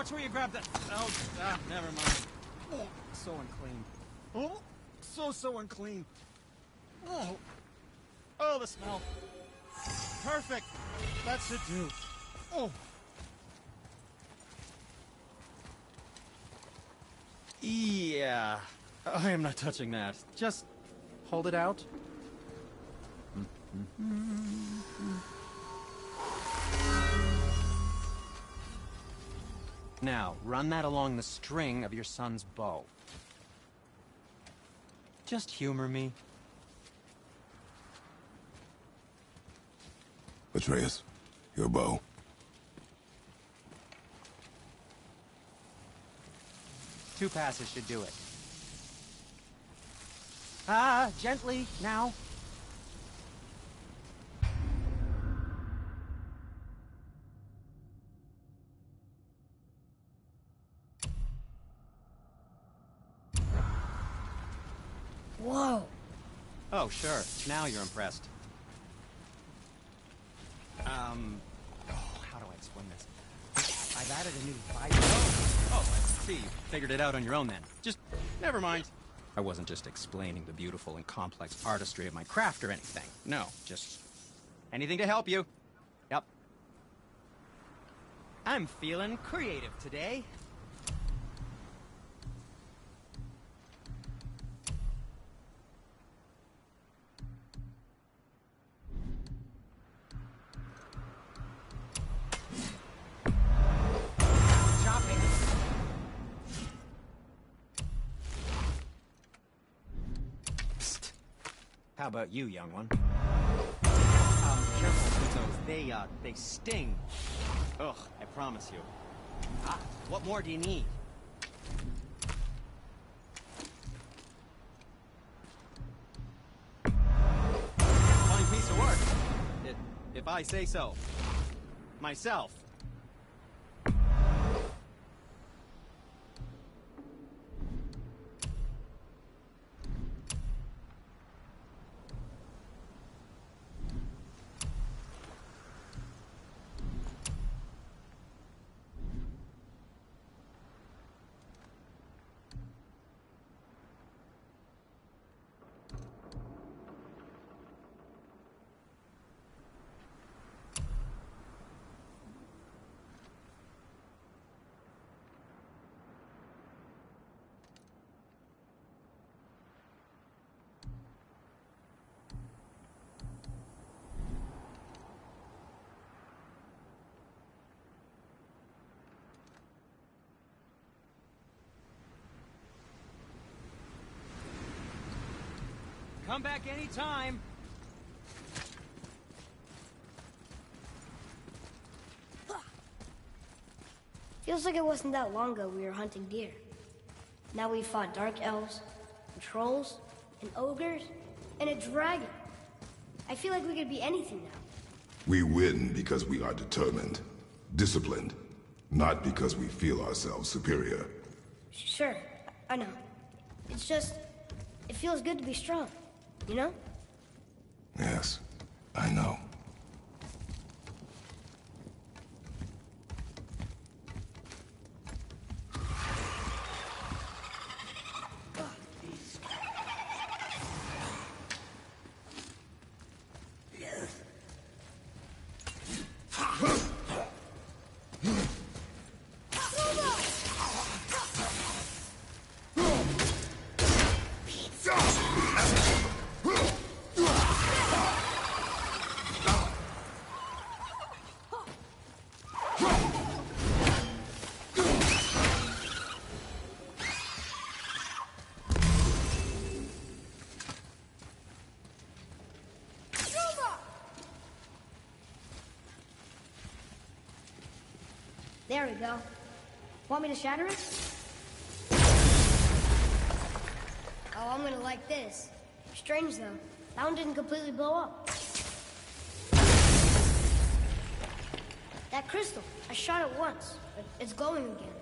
Watch where you grab that. Oh, never mind. Oh, so unclean. Oh, so unclean. Oh, the smell. Perfect. That should do. Oh. Yeah. I am not touching that. Just hold it out. Now, run that along the string of your son's bow. Just humor me. Atreus, your bow. Two passes should do it. Gently, now. Whoa. Oh, sure. Now you're impressed. How do I explain this? I've added a new fight. Oh, I see. You figured it out on your own then. Just, never mind. I wasn't just explaining the beautiful and complex artistry of my craft or anything. No, just anything to help you. Yep. I'm feeling creative today. How about you, young one? Careful with those. They sting. Ugh, I promise you. What more do you need? Fine piece of work. If I say so. Myself. Come back anytime. Feels like it wasn't that long ago we were hunting deer. Now we fought dark elves, and trolls, and ogres, and a dragon. I feel like we could be anything now. We win because we are determined, disciplined, not because we feel ourselves superior. Sure, I know. It's just, it feels good to be strong, you know? Yes, I know. There we go. Want me to shatter it? Oh, I'm gonna like this. Strange, though. That one didn't completely blow up. That crystal, I shot it once, but it's glowing again.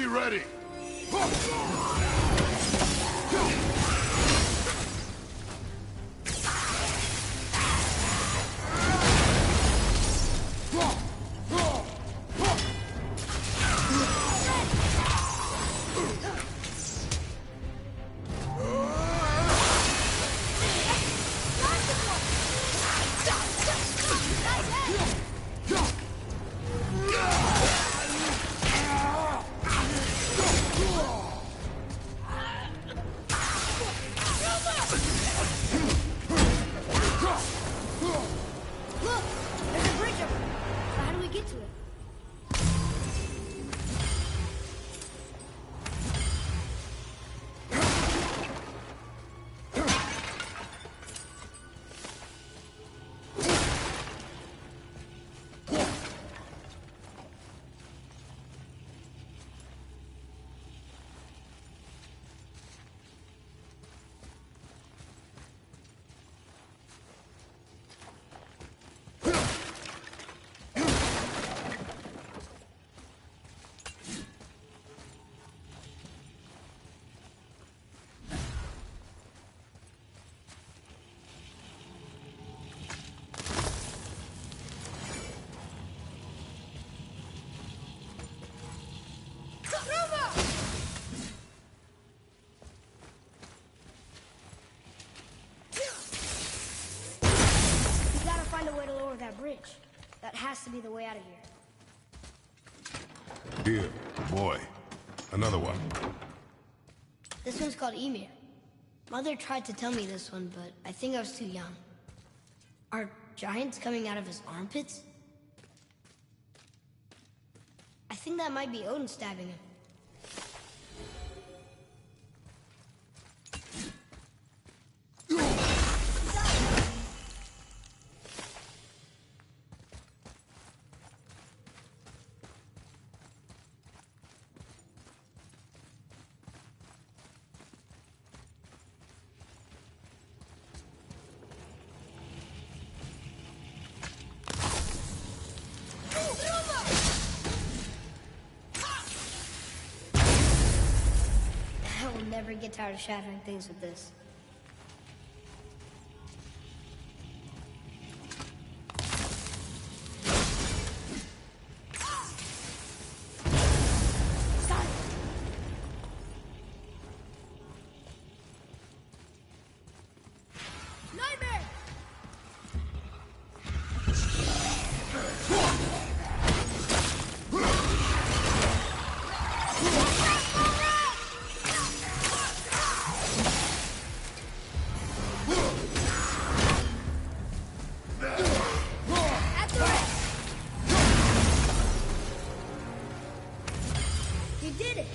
Be ready! Look! There's a bridge over there. So how do we get to it? We gotta find a way to lower that bridge. That has to be the way out of here. Here, boy. Another one. This one's called Emir. Mother tried to tell me this one, but I think I was too young. Are giants coming out of his armpits? I think that might be Odin stabbing him. I will never get tired of shattering things with this. Stop! Nightmare! You did it!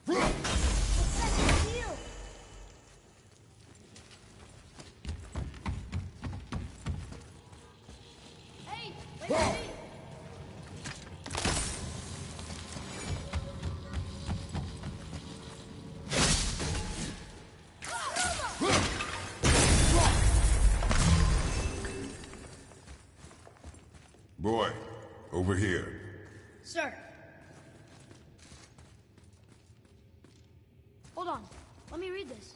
What's that deal? Hey, wait for me! Boy, over here. Sir. Hold on. Let me read this.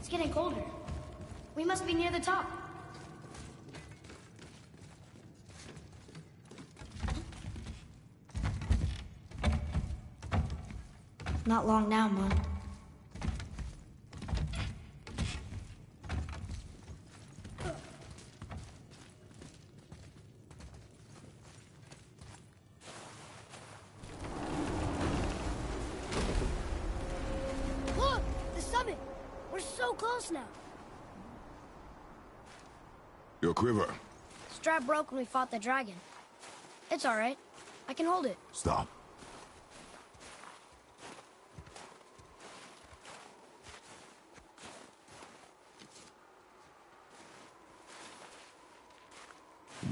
It's getting colder. We must be near the top. Not long now, Mom. Look! The summit! We're so close now. Your quiver. Strap broke when we fought the dragon. It's all right. I can hold it. Stop.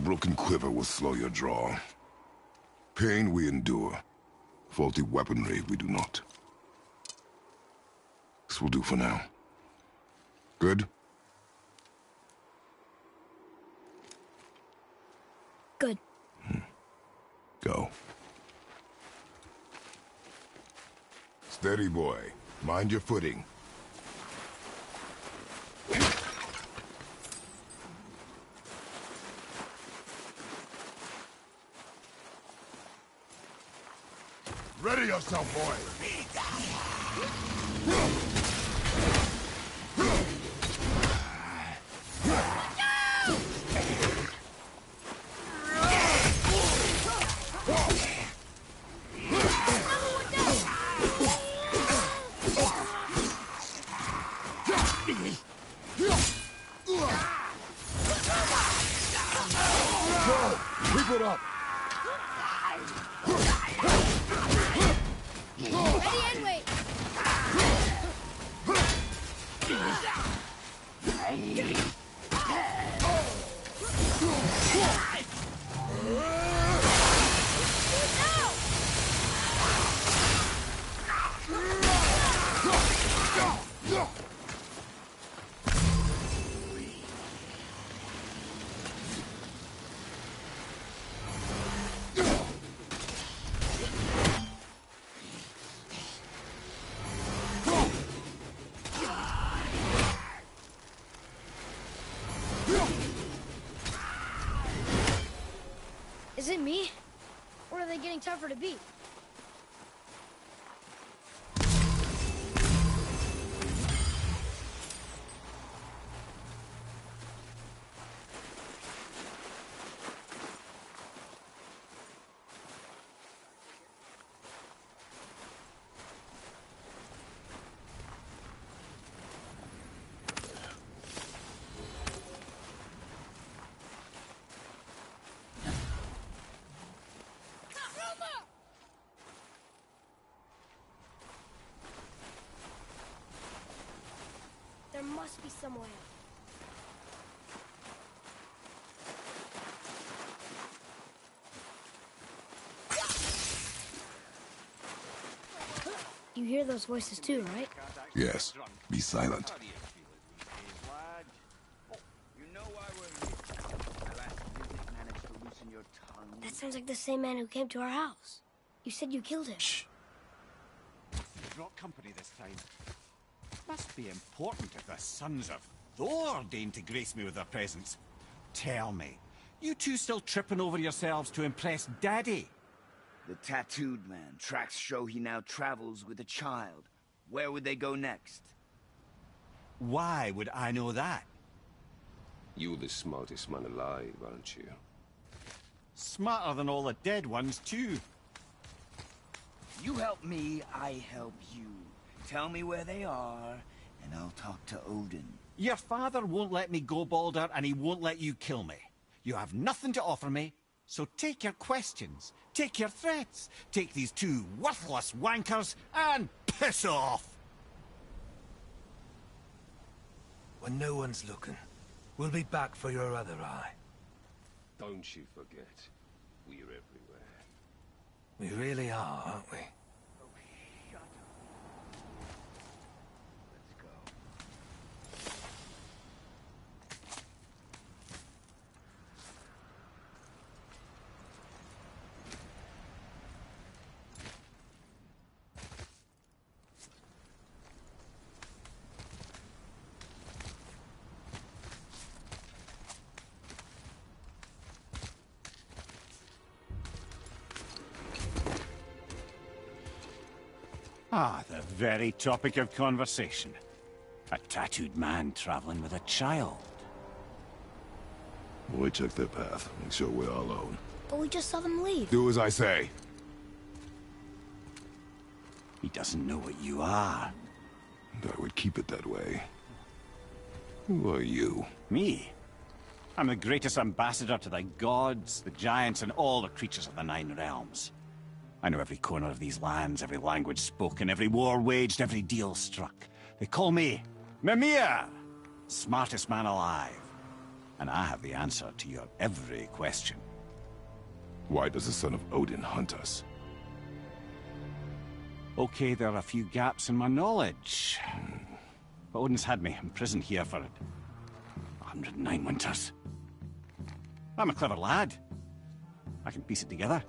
Broken quiver will slow your draw. Pain we endure. Faulty weaponry we do not. This will do for now. Good? Good. Go. Steady, boy. Mind your footing. Ready yourself, boy! Keep it up! Ready and wait! Is it me? Or are they getting tougher to beat? There must be some way. You hear those voices too, right? Yes. Be silent. That sounds like the same man who came to our house. You said you killed him. Shh. You brought company this time. Must be important if the sons of Thor deign to grace me with their presence. Tell me, you two still tripping over yourselves to impress Daddy? The tattooed man. Tracks show he now travels with a child. Where would they go next? Why would I know that? You're the smartest man alive, aren't you? Smarter than all the dead ones, too. You help me, I help you. Tell me where they are, and I'll talk to Odin. Your father won't let me go, Balder, and he won't let you kill me. You have nothing to offer me, so take your questions, take your threats, take these two worthless wankers, and piss off! When no one's looking, we'll be back for your other eye. Don't you forget, we're everywhere. We really are, aren't we? Ah, the very topic of conversation. A tattooed man traveling with a child. We check their path, make sure we're all alone. But we just saw them leave. Do as I say. He doesn't know what you are. And I would keep it that way. Who are you? Me? I'm the greatest ambassador to the gods, the giants, and all the creatures of the Nine Realms. I know every corner of these lands, every language spoken, every war waged, every deal struck. They call me Mimir, smartest man alive. And I have the answer to your every question. Why does the son of Odin hunt us? Okay, there are a few gaps in my knowledge. But Odin's had me imprisoned here for 109 winters. I'm a clever lad. I can piece it together.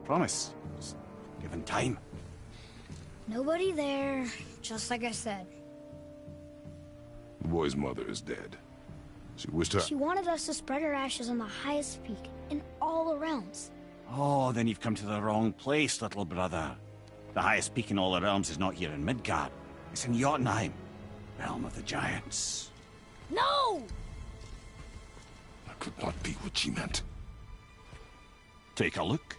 Promise. Just given time. Nobody there, just like I said. The boy's mother is dead. She wished her... She wanted us to spread her ashes on the highest peak in all the realms. Oh, then you've come to the wrong place, little brother. The highest peak in all the realms is not here in Midgard. It's in Jotunheim, realm of the giants. No! That could not be what she meant. Take a look.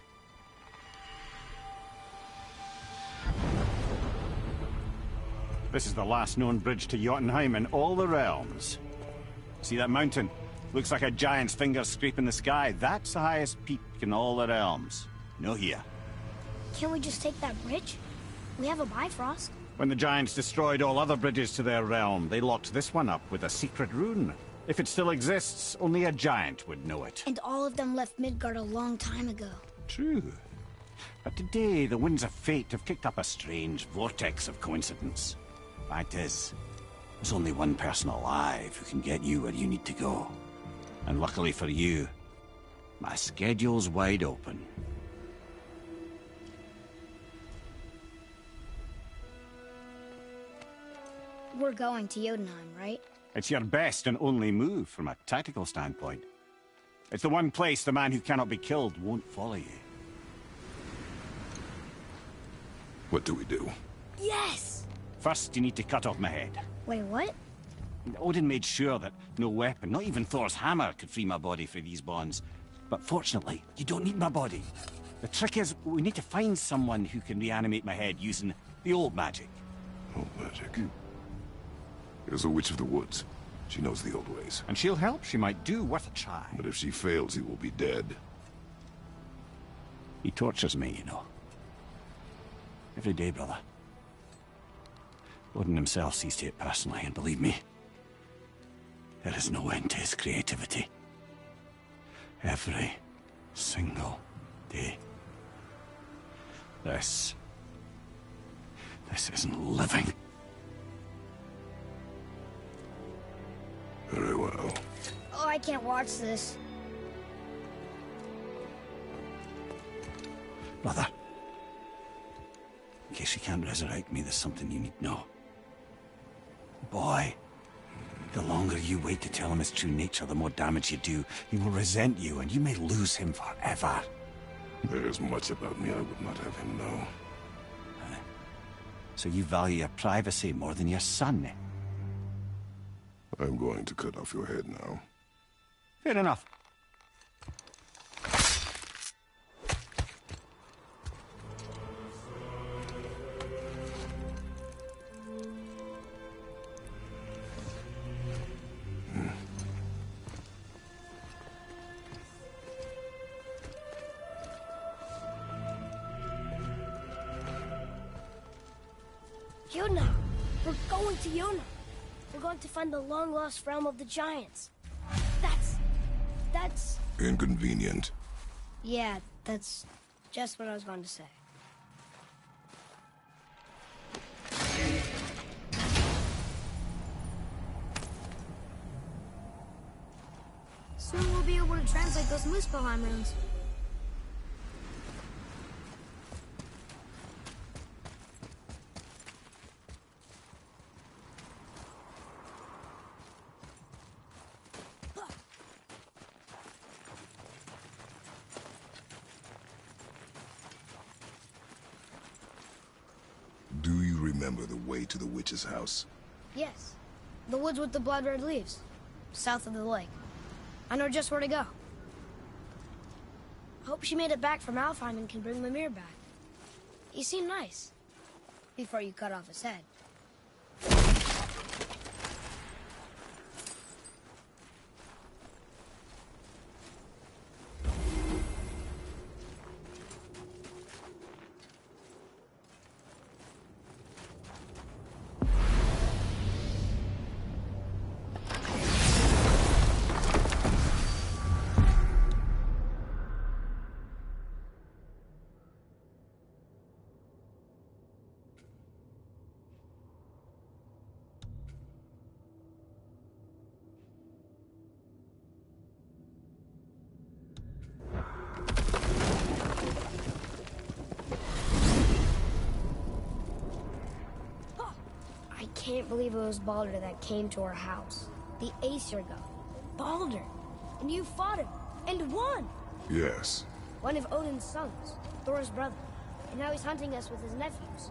This is the last known bridge to Jotunheim in all the realms. See that mountain? Looks like a giant's finger scraping the sky. That's the highest peak in all the realms. No here. Can't we just take that bridge? We have a Bifrost. When the giants destroyed all other bridges to their realm, they locked this one up with a secret rune. If it still exists, only a giant would know it. And all of them left Midgard a long time ago. True. But today, the winds of fate have kicked up a strange vortex of coincidence. Fact is, there's only one person alive who can get you where you need to go. And luckily for you, my schedule's wide open. We're going to Jotunheim, right? It's your best and only move from a tactical standpoint. It's the one place the man who cannot be killed won't follow you. What do we do? Yes! First, you need to cut off my head. Wait, what? Odin made sure that no weapon, not even Thor's hammer, could free my body from these bonds. But fortunately, you don't need my body. The trick is, we need to find someone who can reanimate my head using the old magic. Old magic. There's a witch of the woods. She knows the old ways. And she'll help, she might do, worth a try. But if she fails, he will be dead. He tortures me, you know. Every day, brother. Odin himself sees to it personally, and believe me, there is no end to his creativity. Every single day. This isn't living. Very well. Oh, I can't watch this. Brother, in case you can't resurrect me, there's something you need to know. Boy, the longer you wait to tell him his true nature, the more damage you do. He will resent you, and you may lose him forever. There is much about me I would not have him know. So you value your privacy more than your son, eh? I'm going to cut off your head now. Fair enough. Yona! We're going to Yona! We're going to find the long-lost realm of the giants. That's... Inconvenient. Yeah, that's just what I was going to say. Soon we'll be able to translate those Muspelheim runes. Do you remember the way to the witch's house? Yes. The woods with the blood-red leaves. South of the lake. I know just where to go. Hope she made it back from Alfheim and can bring Mimir back. He seemed nice. Before you cut off his head. I can't believe it was Baldur that came to our house. The Aesir god. Baldur! And you fought him, and won! Yes. One of Odin's sons, Thor's brother. And now he's hunting us with his nephews.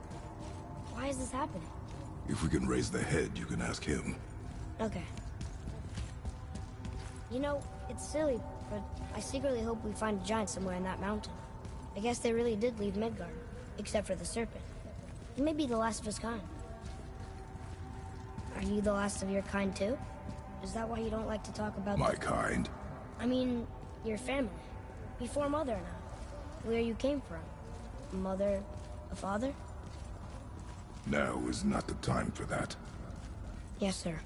Why is this happening? If we can raise the head, you can ask him. Okay. You know, it's silly, but I secretly hope we find a giant somewhere in that mountain. I guess they really did leave Midgard, except for the serpent. He may be the last of his kind. Are you the last of your kind, too? Is that why you don't like to talk about My kind? I mean, your family. Before Mother and I. Where you came from. Mother, a father? Now is not the time for that. Yes, sir.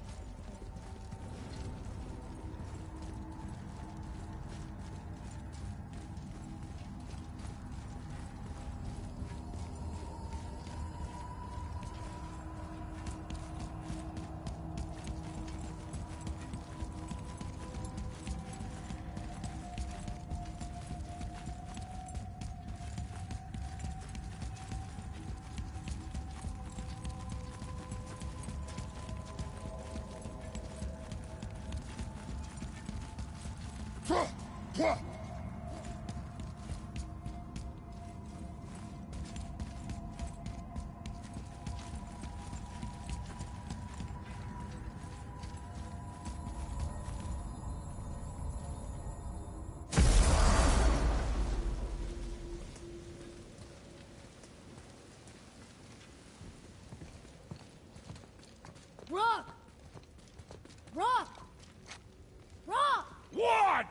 Rock! Rock! Rock! What?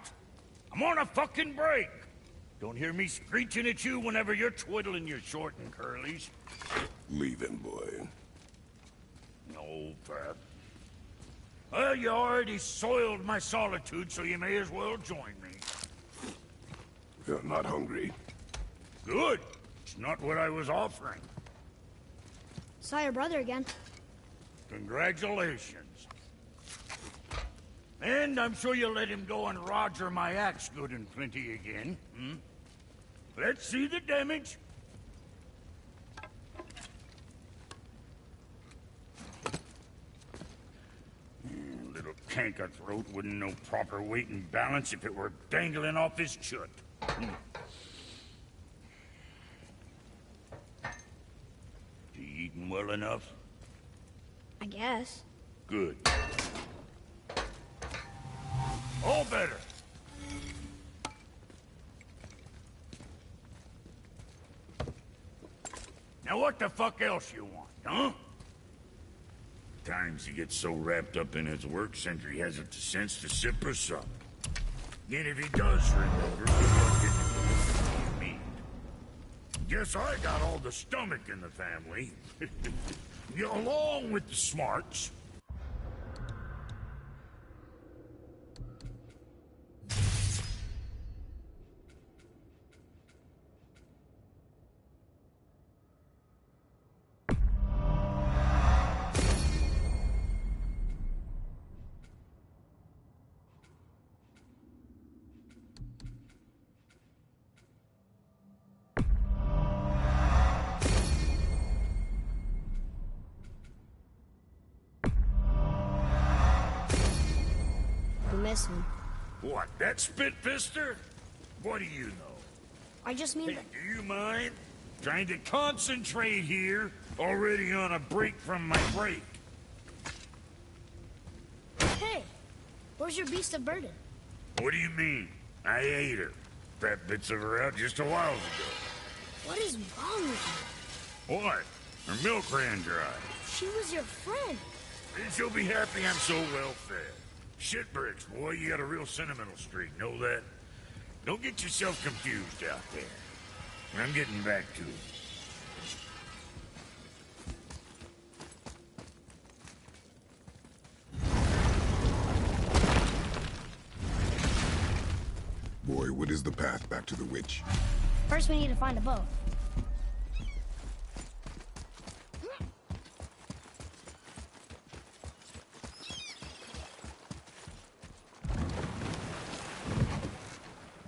I'm on a fucking break. Don't hear me screeching at you whenever you're twiddling your short and curlies. Leave him, boy. No, Pat. Well, you already soiled my solitude, so you may as well join me. You're not hungry. Good. It's not what I was offering. Saw your brother again. Congratulations. And I'm sure you'll let him go and Roger my axe good and plenty again, hmm? Let's see the damage. Little canker throat wouldn't know proper weight and balance if it were dangling off his chut. You eating well enough? I guess. Good. All better. Now what the fuck else you want, huh? Times he gets so wrapped up in his work, Sentry hasn't the sense to sip or sup. Yet if he does remember, what did you mean? Guess I got all the stomach in the family. Along with the smarts. Miss him. What, that spit-fister? What do you know? I just mean Hey, do you mind? Trying to concentrate here. Already on a break from my break. Hey, where's your beast of burden? What do you mean? I ate her. Fat bits of her out just a while ago. What is wrong with What? Her milk ran dry. you? She was your friend. And she'll be happy I'm so well fed. Shit bricks, boy, you got a real sentimental streak, know that? Don't get yourself confused out there. I'm getting back to it. Boy, what is the path back to the witch? First, we need to find a boat.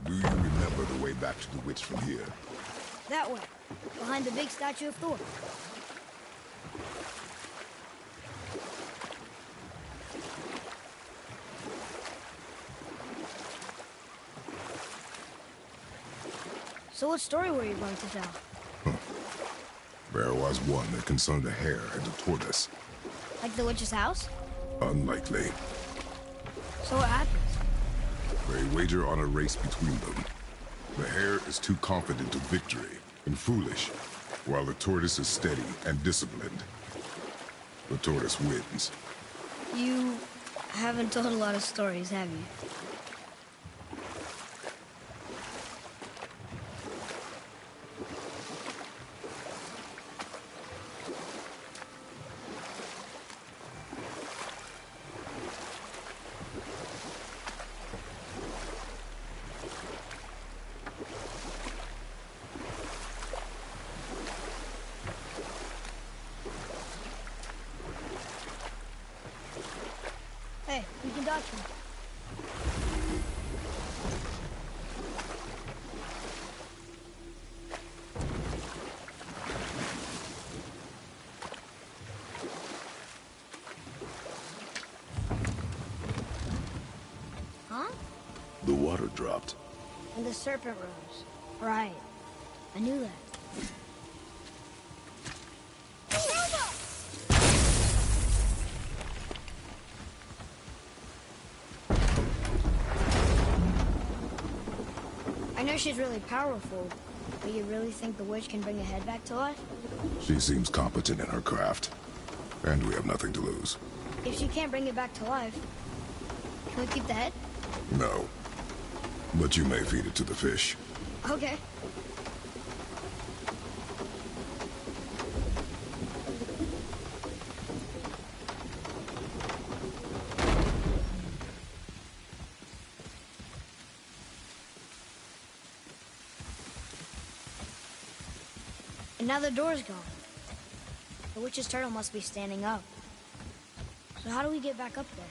Do you remember the way back to the witch from here? That way, behind the big statue of Thor. So what story were you going to tell? There was one that concerned a hare and a tortoise. Like the witch's house? Unlikely. So what happens? They wager on a race between them. The hare is too confident of victory and foolish, while the tortoise is steady and disciplined. The tortoise wins. You haven't told a lot of stories, have you? Hey, we can dodge him. Huh? The water dropped. And the serpent rose. Right. I knew that. I know she's really powerful, but you really think the witch can bring a head back to life? She seems competent in her craft. And we have nothing to lose. If she can't bring it back to life, can we keep the head? No. But you may feed it to the fish. Okay. And now the door's gone. The witch's turtle must be standing up. So how do we get back up there?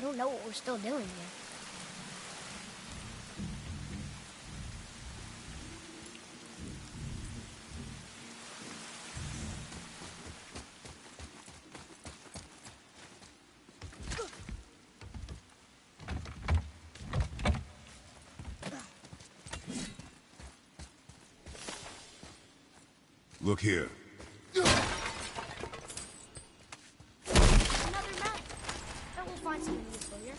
I don't know what we're still doing here. Look here. Another map. Bet we'll find something useful here.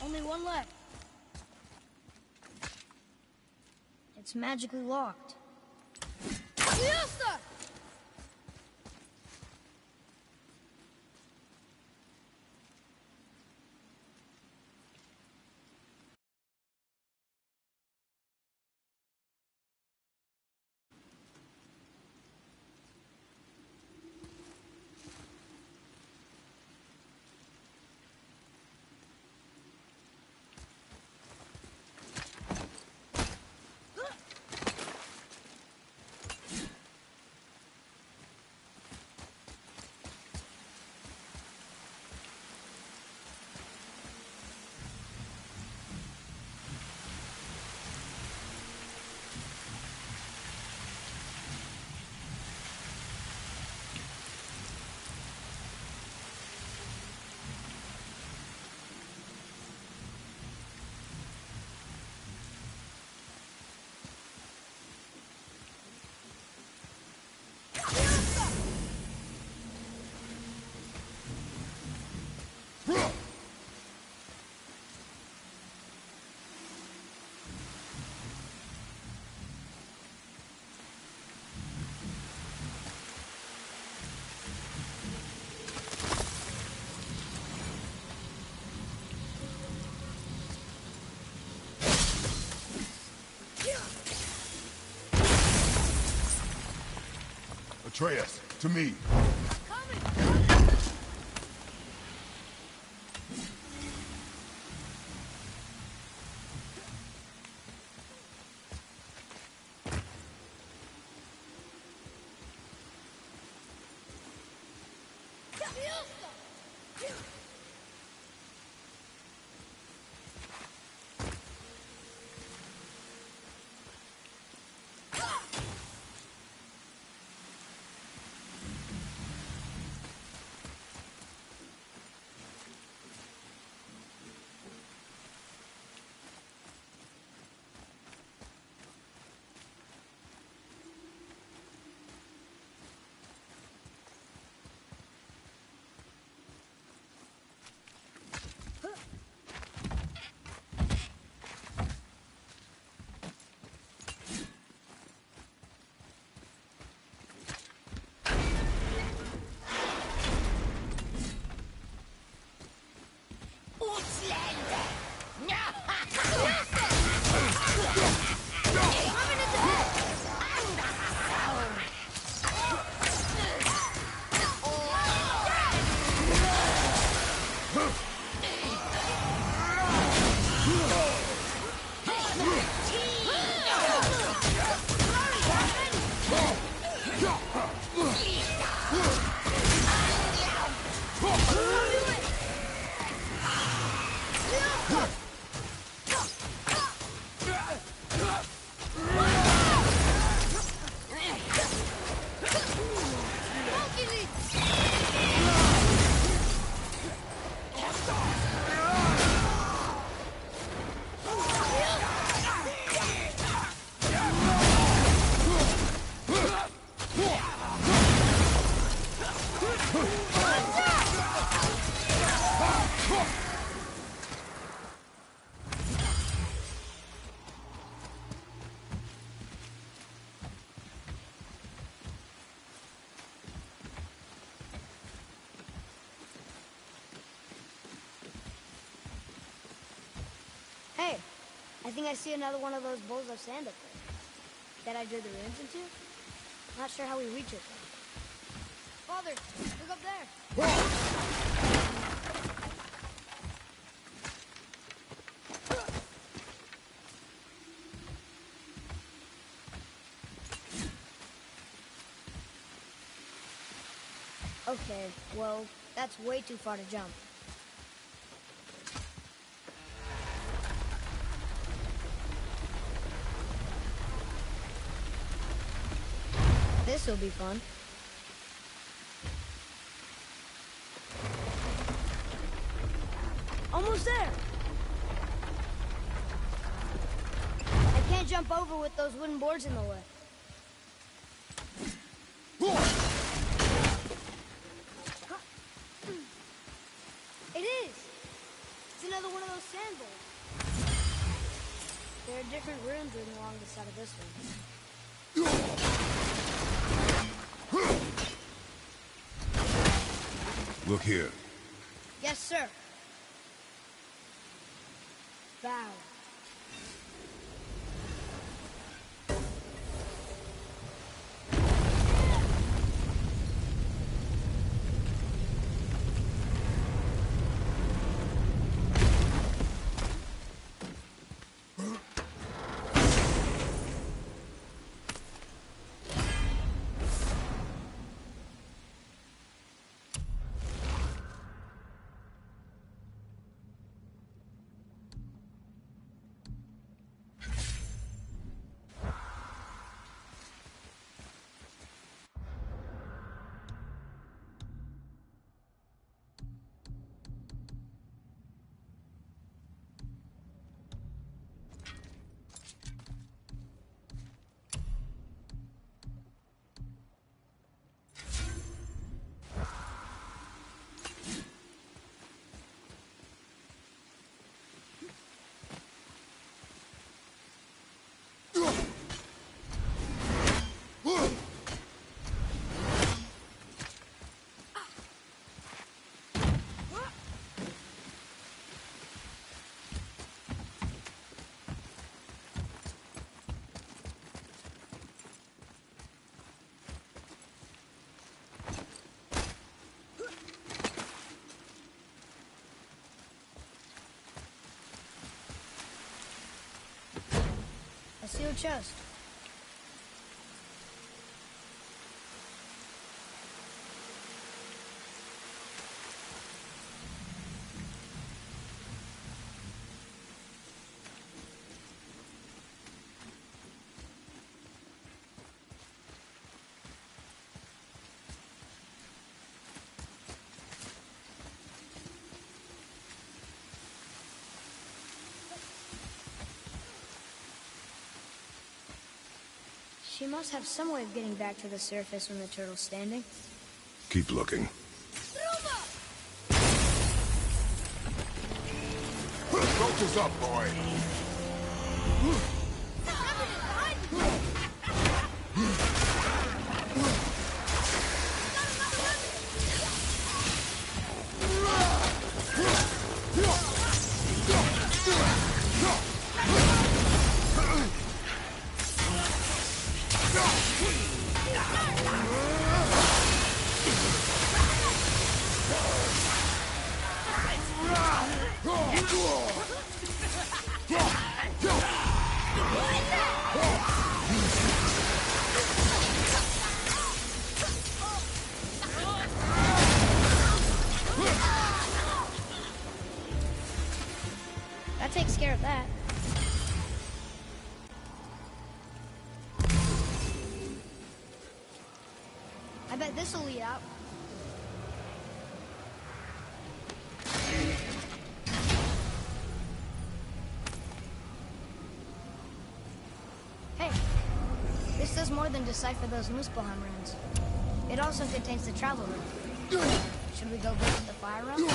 Only one left. It's magically locked. Fiesta! Atreus, to me. Hey, I think I see another one of those bowls of sand up there. That I drew the ruins into? Not sure how we reach it, though. Father, look up there. Okay, well, that's way too far to jump. This'll be fun. Almost there! I can't jump over with those wooden boards in the way. It is! It's another one of those sand bowls. They're a different different rooms are along the side of this one. Look here. Yes, sir. Bow. A sealed chest. She must have some way of getting back to the surface when the turtle's standing. Keep looking. Roach is up, boy. That takes care of that. I bet this'll lead out. Hey, this does more than decipher those Muspelheim runes. It also contains the travel room. Should we go visit the fire room?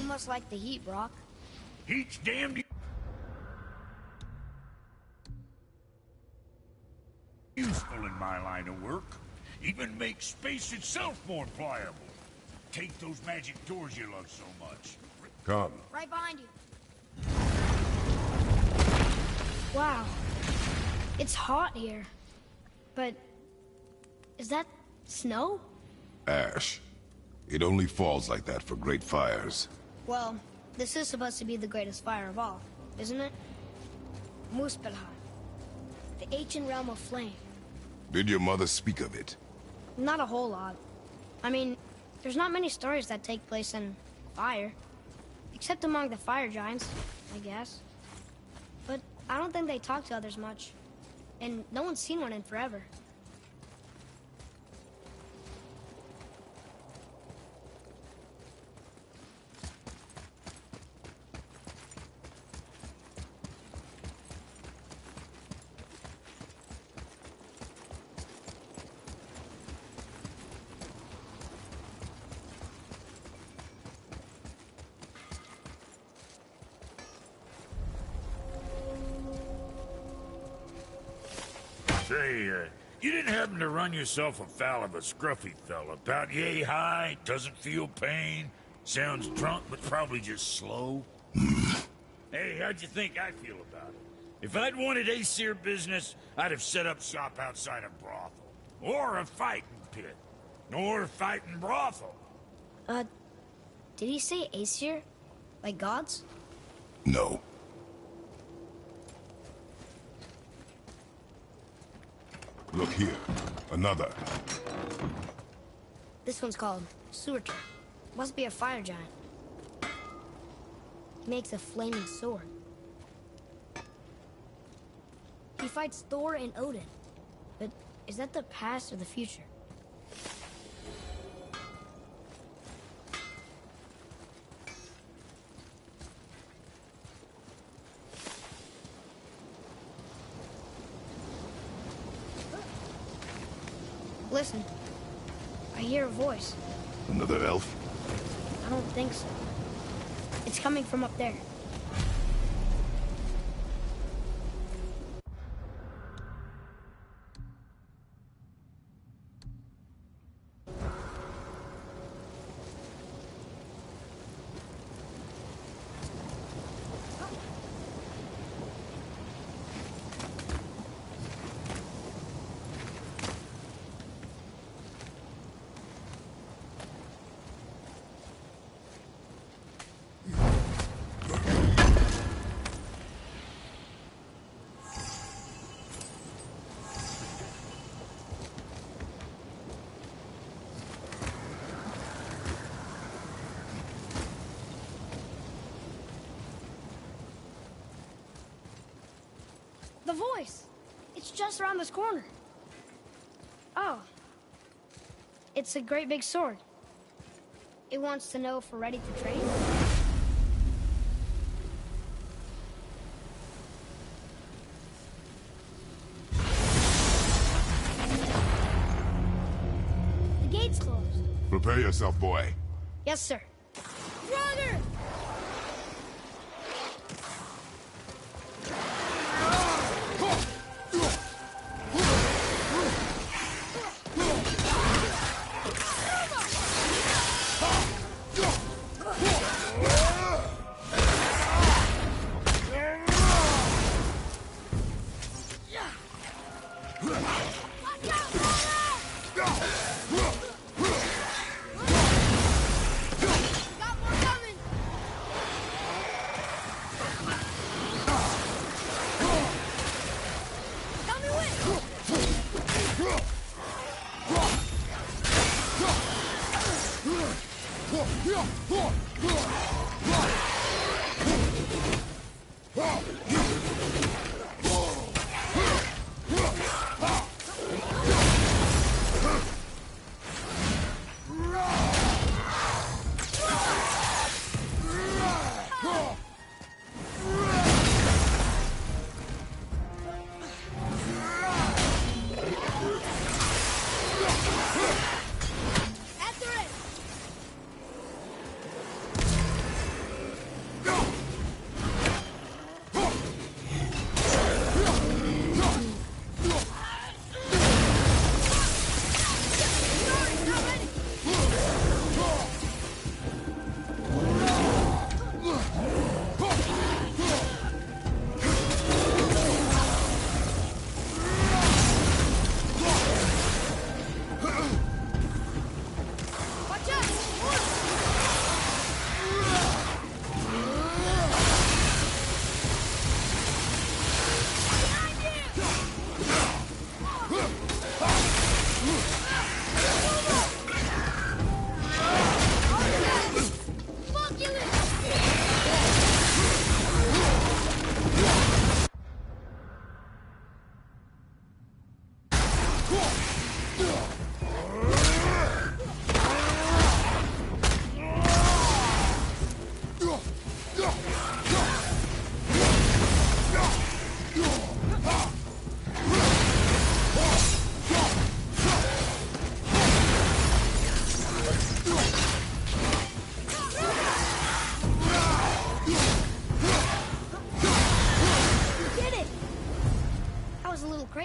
must like the heat, Brock. Heat's damned useful in my line of work. Even makes space itself more pliable. Take those magic doors you love so much. Come. Right behind you. Wow. It's hot here. But... is that snow? Ash. It only falls like that for great fires. Well, this is supposed to be the greatest fire of all, isn't it? Muspelheim. The ancient realm of flame. Did your mother speak of it? Not a whole lot. I mean, there's not many stories that take place in fire. Except among the fire giants, I guess. But I don't think they talk to others much. And no one's seen one in forever. Say, you didn't happen to run yourself afoul of a scruffy fella about yay high, doesn't feel pain, sounds drunk but probably just slow? Hey, how'd you think I feel about it? If I'd wanted Aesir business, I'd have set up shop outside a brothel. Or a fighting pit. Or a fighting brothel. Did he say Aesir? Like gods? No. Look here. Another. This one's called Surtur. Must be a fire giant. He makes a flaming sword. He fights Thor and Odin. But is that the past or the future? Listen. I hear a voice. Another elf? I don't think so. It's coming from up there. The voice! It's just around this corner. Oh. It's a great big sword. It wants to know if we're ready to trade. The gate's closed. Prepare yourself, boy. Yes, sir. Brother!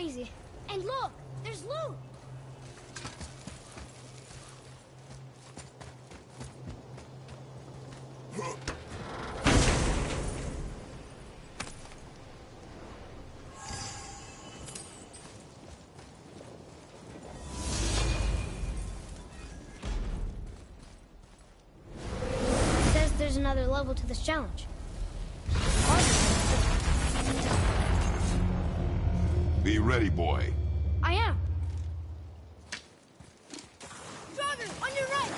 crazy. And look, there's loot. It says there's another level to this challenge. Be ready, boy. I am. Driver, on your right.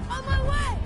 On my way!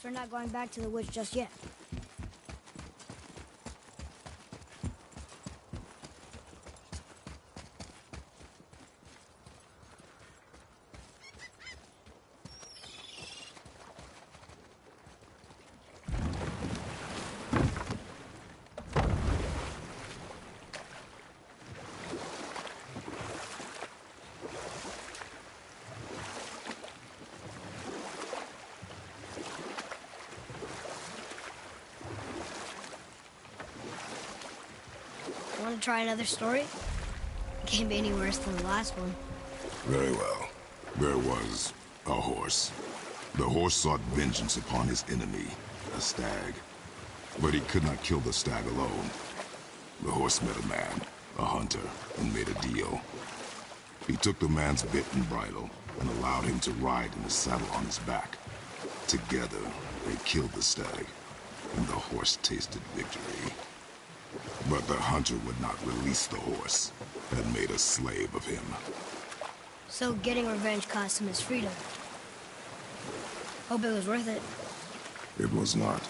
We're not going back to the woods just yet. Want to try another story? Can't be any worse than the last one. Very well. There was a horse. The horse sought vengeance upon his enemy, a stag. But he could not kill the stag alone. The horse met a man, a hunter, and made a deal. He took the man's bit and bridle and allowed him to ride in the saddle on his back. Together, they killed the stag, and the horse tasted victory. But the hunter would not release the horse, and made a slave of him. So getting revenge cost him his freedom. Hope it was worth it. It was not.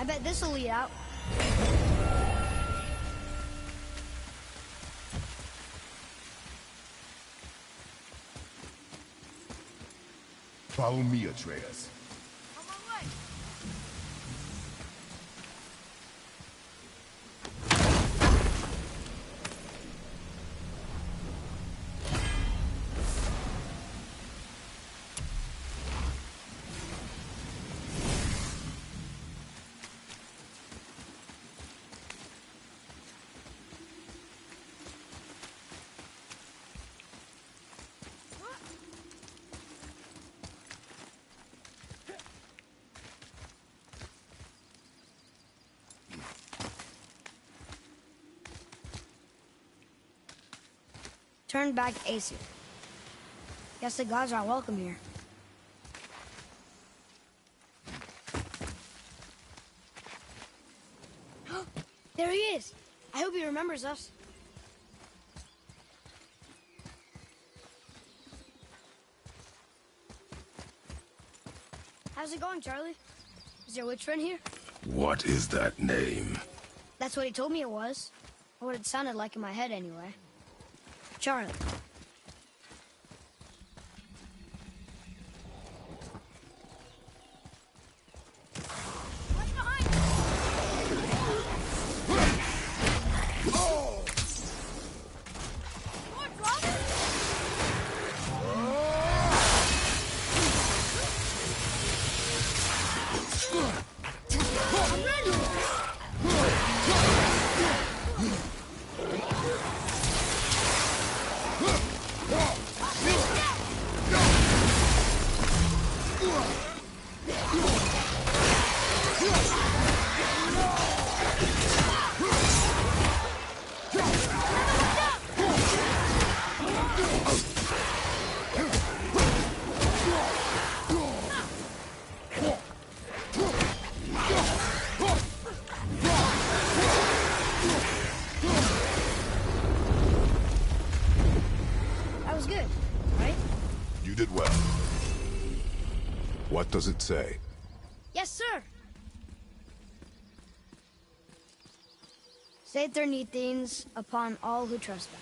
I bet this'll lead out. Follow me, Atreus. Turn back Aesir. Guess the gods aren't welcome here. There he is! I hope he remembers us. How's it going, Charlie? Is your witch friend here? What is that name? That's what he told me it was. Or what it sounded like in my head, anyway. Charlie. What does it say? Yes, sir. Save their Nethines upon all who trespass.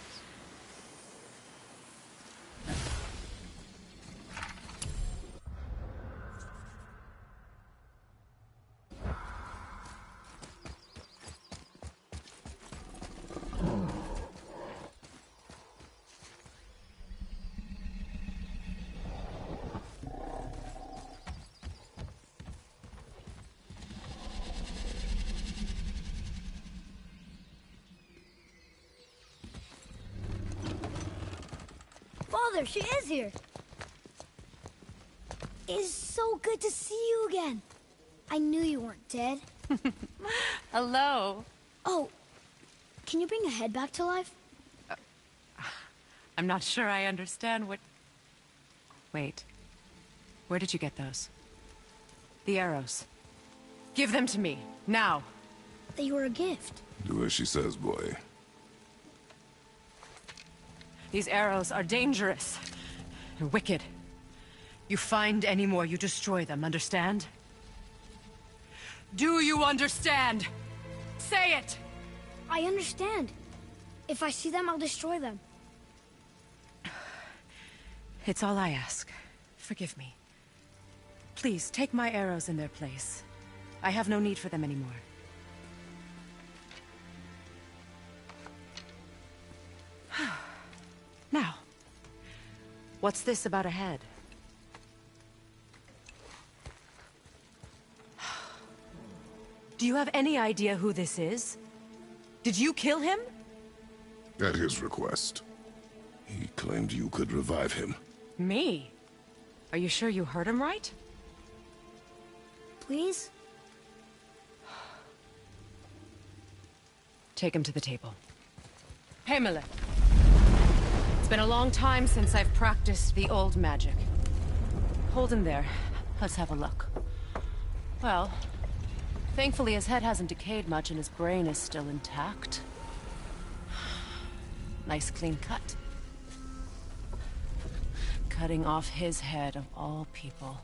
Father, she is here. It's so good to see you again. I knew you weren't dead. Hello. Oh, can you bring a head back to life? I'm not sure I understand what... Wait. Where did you get those? The arrows. Give them to me, now. They were a gift. Do as she says, boy. These arrows are dangerous. And wicked. You find any more, you destroy them, understand? Do you understand? Say it! I understand. If I see them, I'll destroy them. It's all I ask. Forgive me. Please, take my arrows in their place. I have no need for them anymore. Now, what's this about a head? Do you have any idea who this is? Did you kill him? At his request. He claimed you could revive him. Me? Are you sure you heard him right? Please? Take him to the table. Himalith. It's been a long time since I've practiced the old magic. Hold him there. Let's have a look. Well, thankfully his head hasn't decayed much and his brain is still intact. Nice clean cut. Cutting off his head of all people.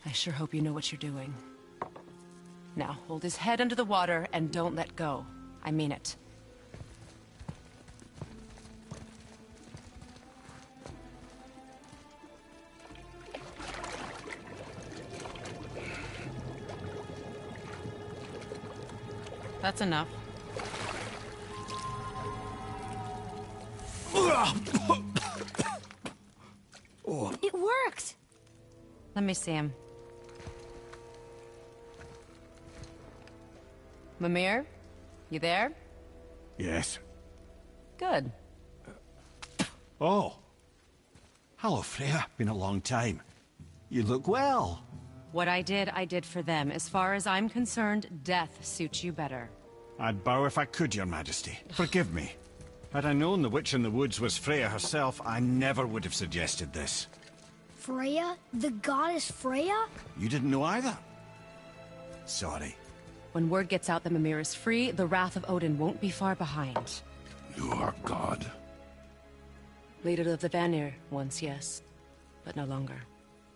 I sure hope you know what you're doing. Now, hold his head under the water and don't let go. I mean it. That's enough. It worked! Let me see him. Mimir? You there? Yes. Good. Oh. Hello, Freya. Been a long time. You look well. What I did for them. As far as I'm concerned, death suits you better. I'd bow if I could, Your Majesty. Forgive me. Had I known the witch in the woods was Freya herself, I never would have suggested this. Freya? The goddess Freya? You didn't know either? Sorry. When word gets out that Mimir is free, the wrath of Odin won't be far behind. You are God. Leader of the Vanir, once yes, but no longer.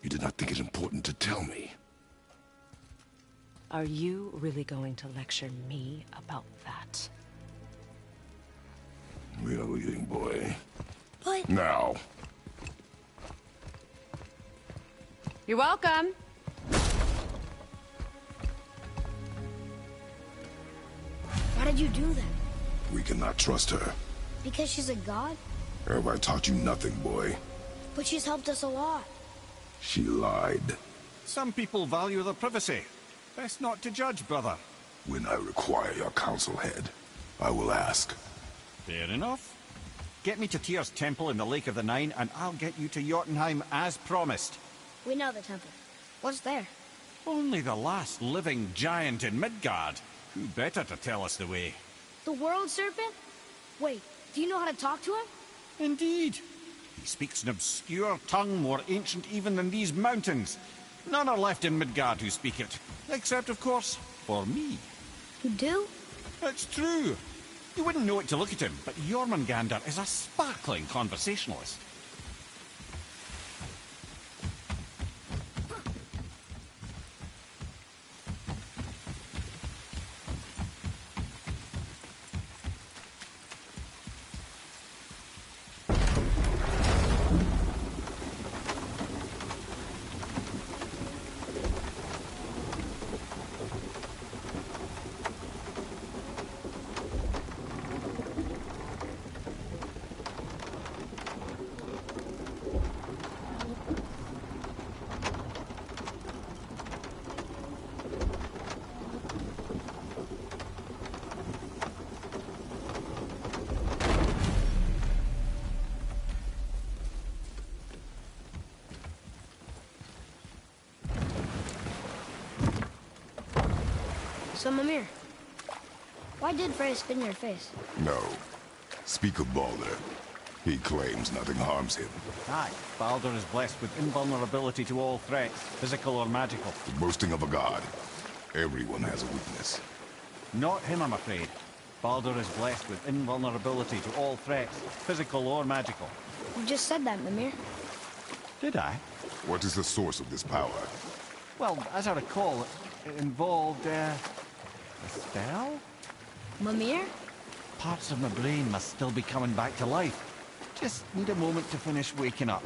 You did not think it important to tell me. Are you really going to lecture me about that? We are leaving, boy. But... Now. You're welcome. Why did you do that? We cannot trust her. Because she's a god? Have I taught you nothing, boy? But she's helped us a lot. She lied. Some people value their privacy. Best not to judge, brother. When I require your council head, I will ask. Fair enough. Get me to Tyr's temple in the Lake of the Nine, and I'll get you to Jotunheim as promised. We know the temple. What's there? Only the last living giant in Midgard. Who better to tell us the way? The World Serpent? Wait, do you know how to talk to him? Indeed. He speaks an obscure tongue more ancient even than these mountains. None are left in Midgard who speak it. Except, of course, for me. You do? It's true. You wouldn't know it to look at him, but Jormungandr is a sparkling conversationalist. So, Mimir, why did Freya spit in your face? No. Speak of Baldur. He claims nothing harms him. Aye, Baldur is blessed with invulnerability to all threats, physical or magical. The boasting of a god. Everyone has a weakness. Not him, I'm afraid. Baldur is blessed with invulnerability to all threats, physical or magical. You just said that, Mimir. Did I? What is the source of this power? Well, as I recall, It involved, a spell? Mimir? Parts of my brain must still be coming back to life. Just need a moment to finish waking up.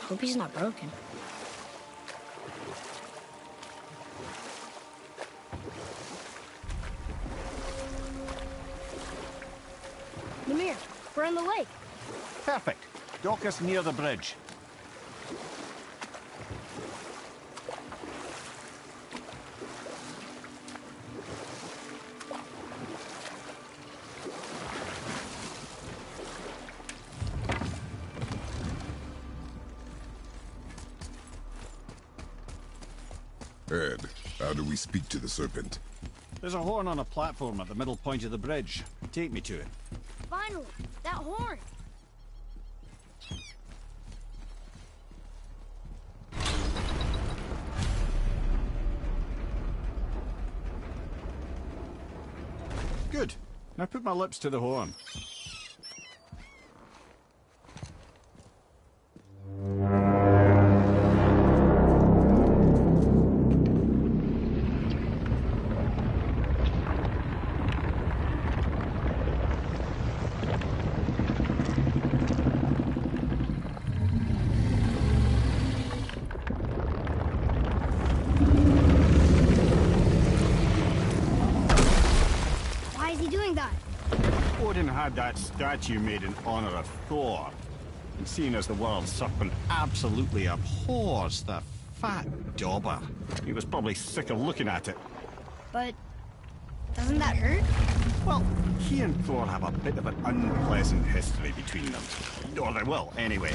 Hope he's not broken. Mimir, we're on the lake. Perfect. Dock us near the bridge. Ed, how do we speak to the serpent? There's a horn on a platform at the middle point of the bridge. Take me to it. Finally, that horn. Good. Now put my lips to the horn. Why is he doing that? Odin had that statue made in honor of Thor. And seeing as the world serpent absolutely abhors the fat dauber, he was probably sick of looking at it. But doesn't that hurt? Well, he and Thor have a bit of an unpleasant history between them. Or they will, anyway.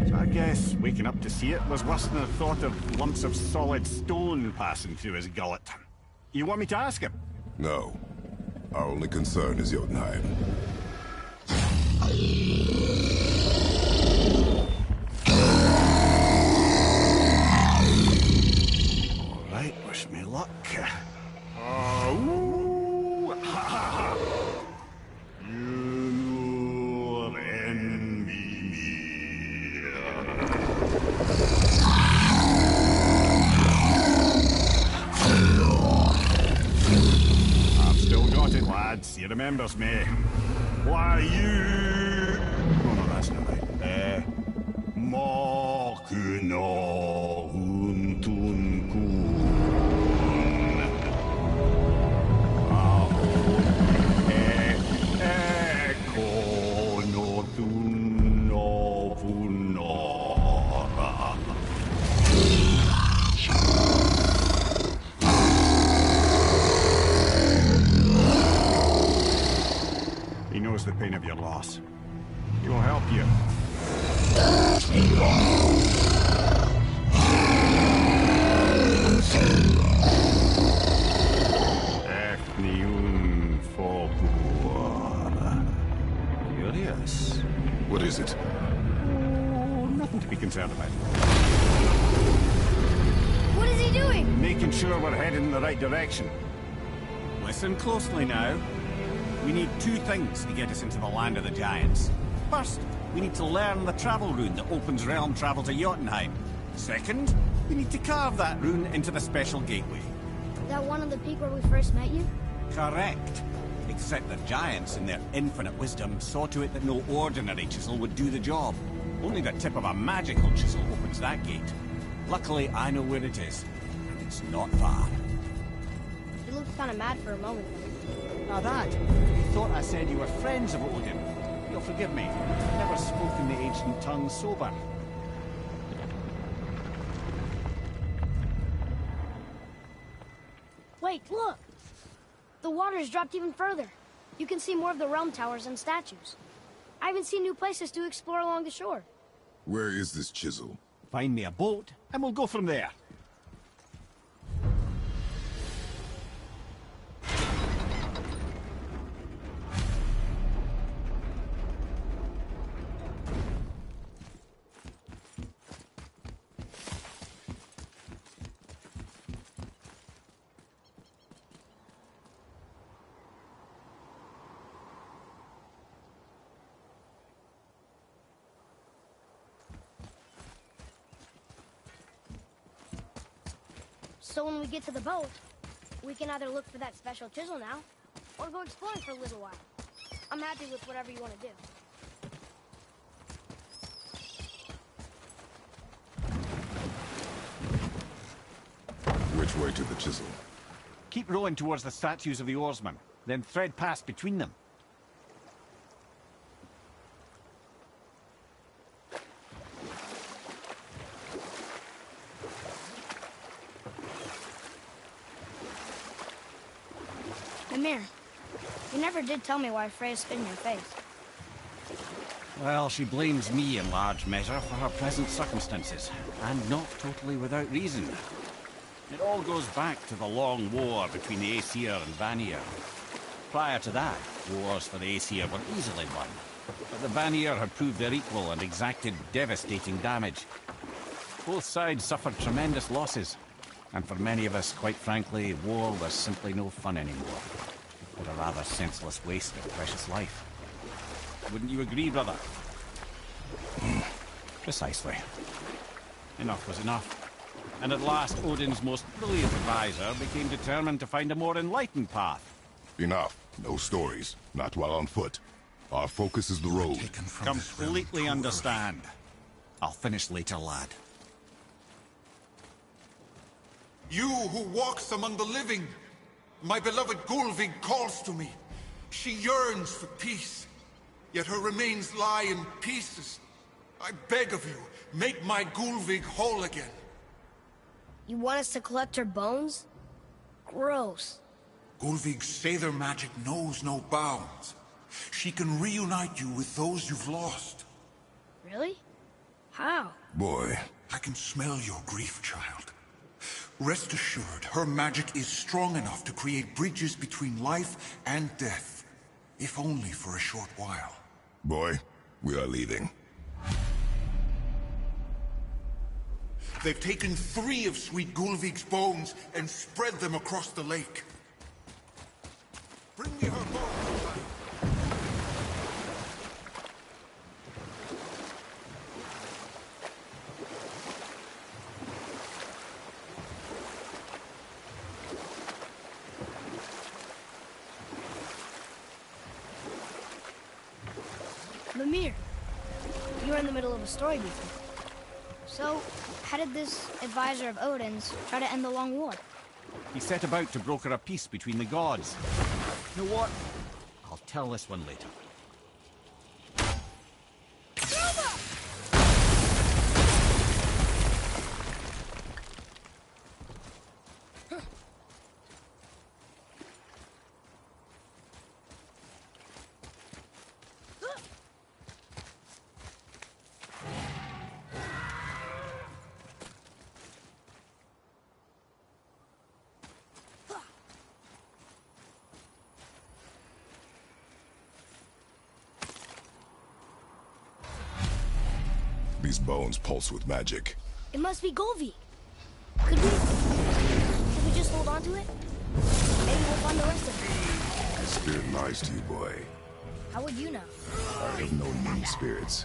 So I guess waking up to see it was worse than the thought of lumps of solid stone passing through his gullet. You want me to ask him? No. Our only concern is Jotunheim. All right, wish me luck. Ooh, ha, ha, ha. You envy me. I've still got it, lads. He remembers me. Why, you... Oh, no, that's not right. Mokuno Huntun Kun. Eko no Tuno Punora. He knows the pain of your loss. He will help you. Efniun Fokuar. Curious. What is it? Oh, nothing to be concerned about. What is he doing? Making sure we're heading in the right direction. Listen closely now. We need two things to get us into the land of the giants. First, we need to learn the travel rune that opens realm travel to Jotunheim. Second, we need to carve that rune into the special gateway. That one on the peak where we first met you? Correct. Except the giants, in their infinite wisdom, saw to it that no ordinary chisel would do the job. Only the tip of a magical chisel opens that gate. Luckily, I know where it is. And it's not far. You looked kind of mad for a moment. Now that, you thought I said you were friends of Odin. You'll forgive me. I've never spoken the ancient tongue sober. Wait, look! The water's dropped even further. You can see more of the realm towers and statues. I even see new places to explore along the shore. Where is this chisel? Find me a boat, and we'll go from there. So when we get to the boat, we can either look for that special chisel now, or go exploring for a little while. I'm happy with whatever you want to do. Which way to the chisel? Keep rowing towards the statues of the oarsmen, then thread past between them. Mimir, you never did tell me why Freya spit in your face. Well, she blames me in large measure for her present circumstances, and not totally without reason. It all goes back to the long war between the Aesir and Vanir. Prior to that, wars for the Aesir were easily won, but the Vanir had proved their equal and exacted devastating damage. Both sides suffered tremendous losses, and for many of us, quite frankly, war was simply no fun anymore, but a rather senseless waste of precious life. Wouldn't you agree, brother? Precisely. Enough was enough. And at last, Odin's most brilliant advisor became determined to find a more enlightened path. Enough. No stories. Not while on foot. Our focus is the road. Completely understand. I'll finish later, lad. You who walks among the living, my beloved Gulvig calls to me. She yearns for peace, yet her remains lie in pieces. I beg of you, make my Gulvig whole again. You want us to collect her bones? Gross. Gulvig's Seidr magic knows no bounds. She can reunite you with those you've lost. Really? How? Boy. I can smell your grief, child. Rest assured, her magic is strong enough to create bridges between life and death. If only for a short while. Boy, we are leaving. They've taken 3 of Sweet Gulvig's bones and spread them across the lake. Bring me her bones. Mimir, you were in the middle of a story before. So, how did this advisor of Odin's try to end the long war? He set about to broker a peace between the gods. You know what? I'll tell this one later. These bones pulse with magic. It must be Gulvig. Could we just hold on to it? Maybe we'll find the rest of it. The spirit lies to you, boy. How would you know? I have known many spirits.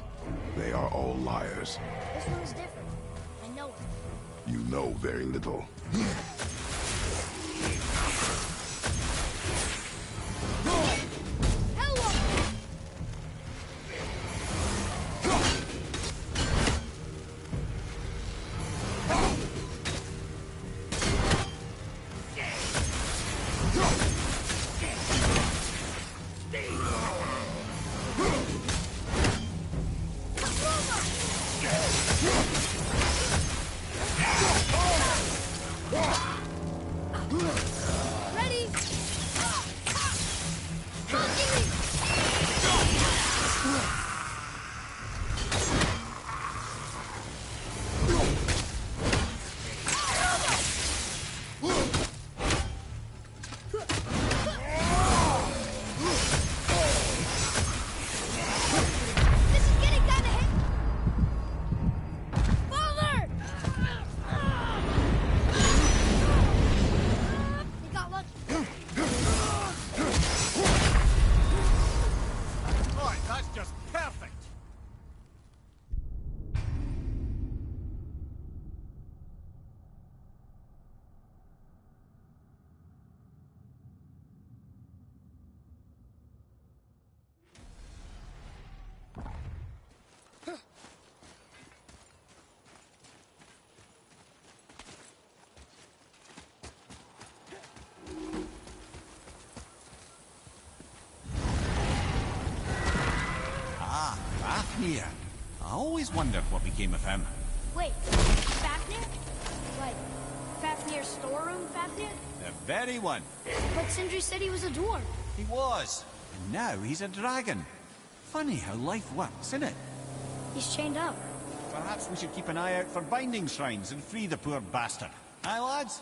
They are all liars. This one is different. I know it. You know very little. Fafnir. I always wondered what became of him. Wait, Fafnir? Like, Fafnir's storeroom Fafnir? The very one. But Sindri said he was a dwarf. He was. And now he's a dragon. Funny how life works, isn't it? He's chained up. Perhaps we should keep an eye out for binding shrines and free the poor bastard. Aye, lads?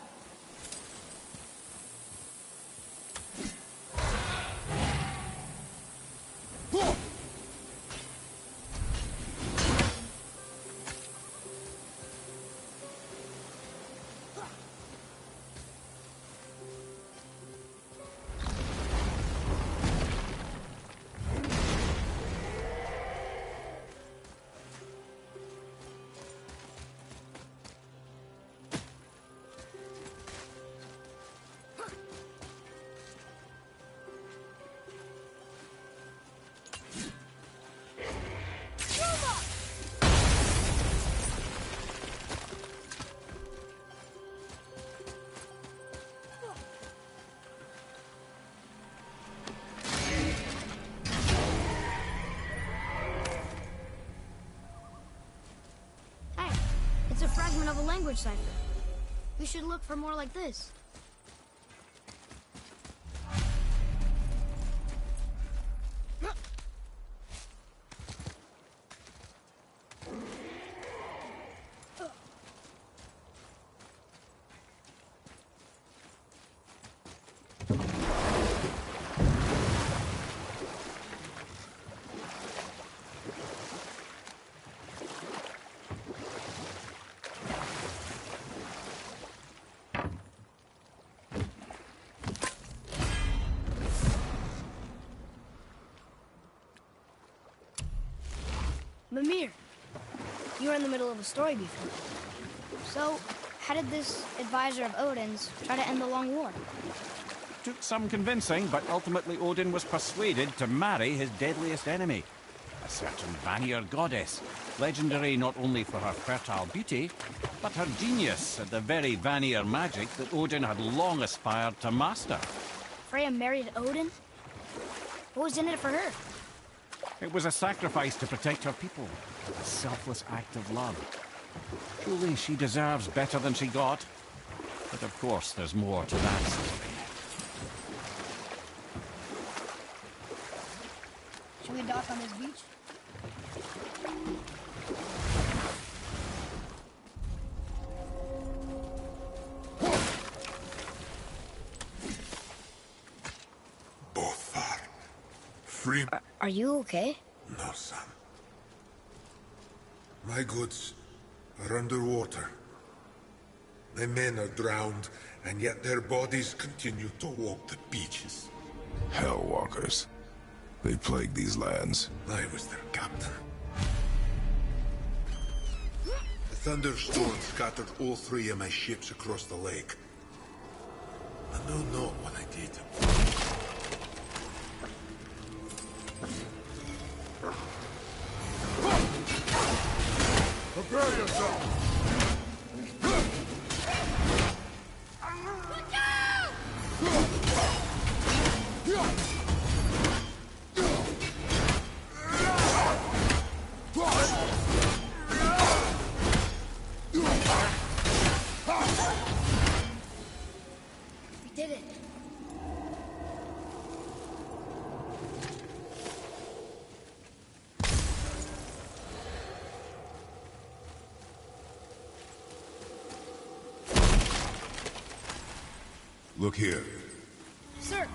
It's a fragment of a language cipher. We should look for more like this. Mimir, you were in the middle of a story before. So, how did this advisor of Odin's try to end the long war? Took some convincing, but ultimately Odin was persuaded to marry his deadliest enemy, a certain Vanir goddess, legendary not only for her fertile beauty, but her genius at the very Vanir magic that Odin had long aspired to master. Freya married Odin? What was in it for her? It was a sacrifice to protect her people, a selfless act of love. Truly, she deserves better than she got. But of course, there's more to that story. Should we dock on this beach? Both are free. Are you okay? No, son. My goods are underwater. My men are drowned, and yet their bodies continue to walk the beaches. Hellwalkers. They plague these lands. I was their captain. The thunderstorm scattered all 3 of my ships across the lake. I know not what I did. Prepare yourself! We did it. Look here. Sir.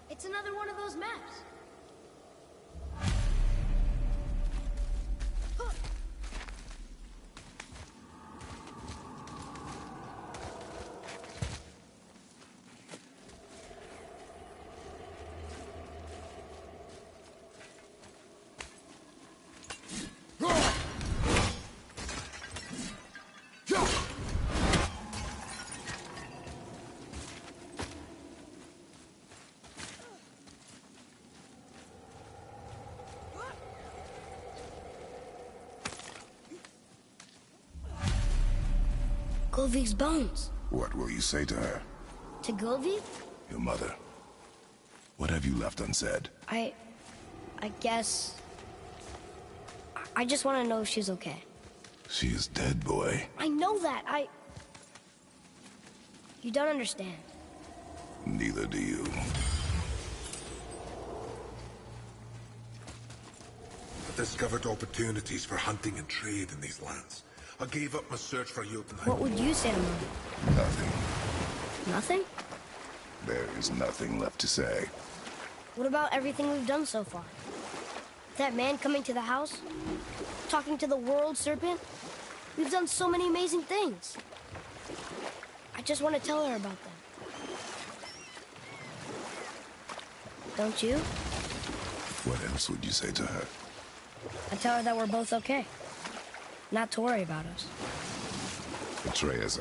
It's another one of those maps. Golvik's bones. What will you say to her? To Gulvi? Your mother. What have you left unsaid? I guess... I just want to know if she's okay. She is dead, boy. I know that, You don't understand. Neither do you. I discovered opportunities for hunting and trade in these lands. I gave up my search for Jotunheim. What would you say to Mother? Nothing. Nothing? There is nothing left to say. What about everything we've done so far? That man coming to the house? Talking to the world serpent? We've done so many amazing things. I just want to tell her about them. Don't you? What else would you say to her? I tell her that we're both okay. Not to worry about us. Atreus,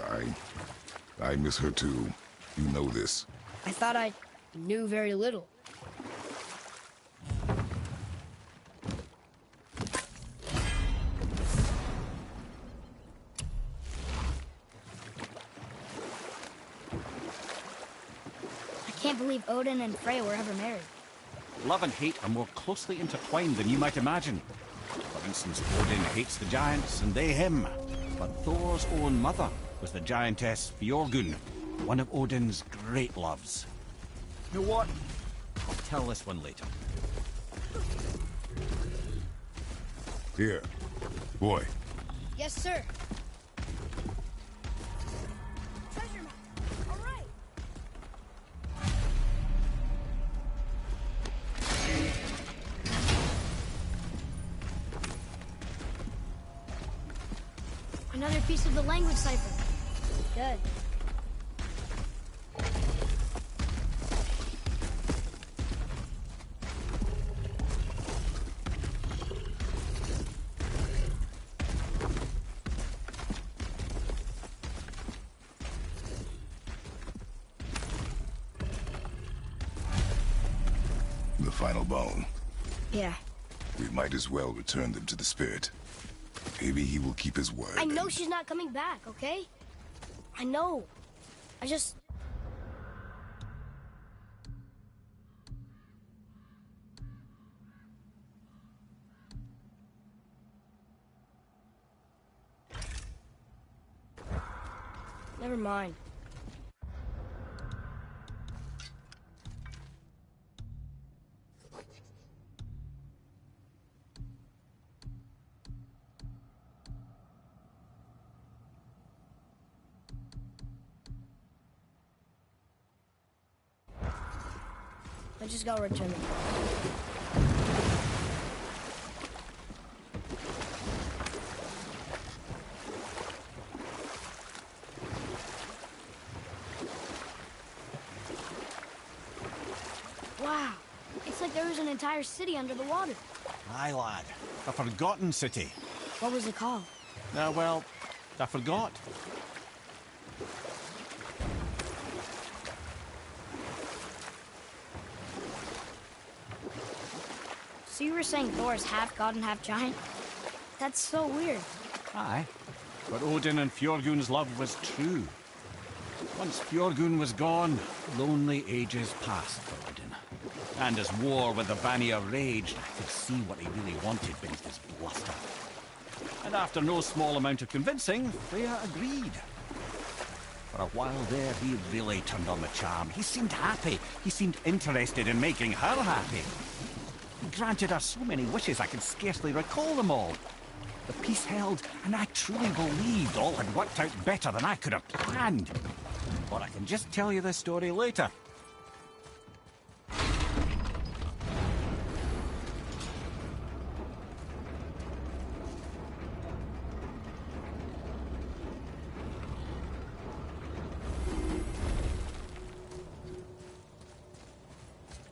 I miss her too. You know this. I thought I knew very little. I can't believe Odin and Freya were ever married. Love and hate are more closely intertwined than you might imagine. For instance, Odin hates the giants and they him. But Thor's own mother was the giantess Fjorgun, one of Odin's great loves. You know what? I'll tell this one later. Here. Boy. Yes, sir. Treasure map. All right. Another piece of the language cipher. Good. The final bone. Yeah. We might as well return them to the spirit. Maybe he will keep his word. I know she's not coming back, okay? I know. I just... Never mind. I just got return it. Wow, it's like there was an entire city under the water. Aye, lad. A forgotten city. What was it called? Well, I forgot. So you were saying Thor is half god and half giant? That's so weird. Aye. But Odin and Fjorgun's love was true. Once Fjorgun was gone, lonely ages passed for Odin. And as war with the Vanir raged, I could see what he really wanted beneath his bluster. And after no small amount of convincing, Freya agreed. For a while there, he really turned on the charm. He seemed happy. He seemed interested in making her happy. He granted her so many wishes I could scarcely recall them all. The peace held, and I truly believed all had worked out better than I could have planned. But I can just tell you this story later.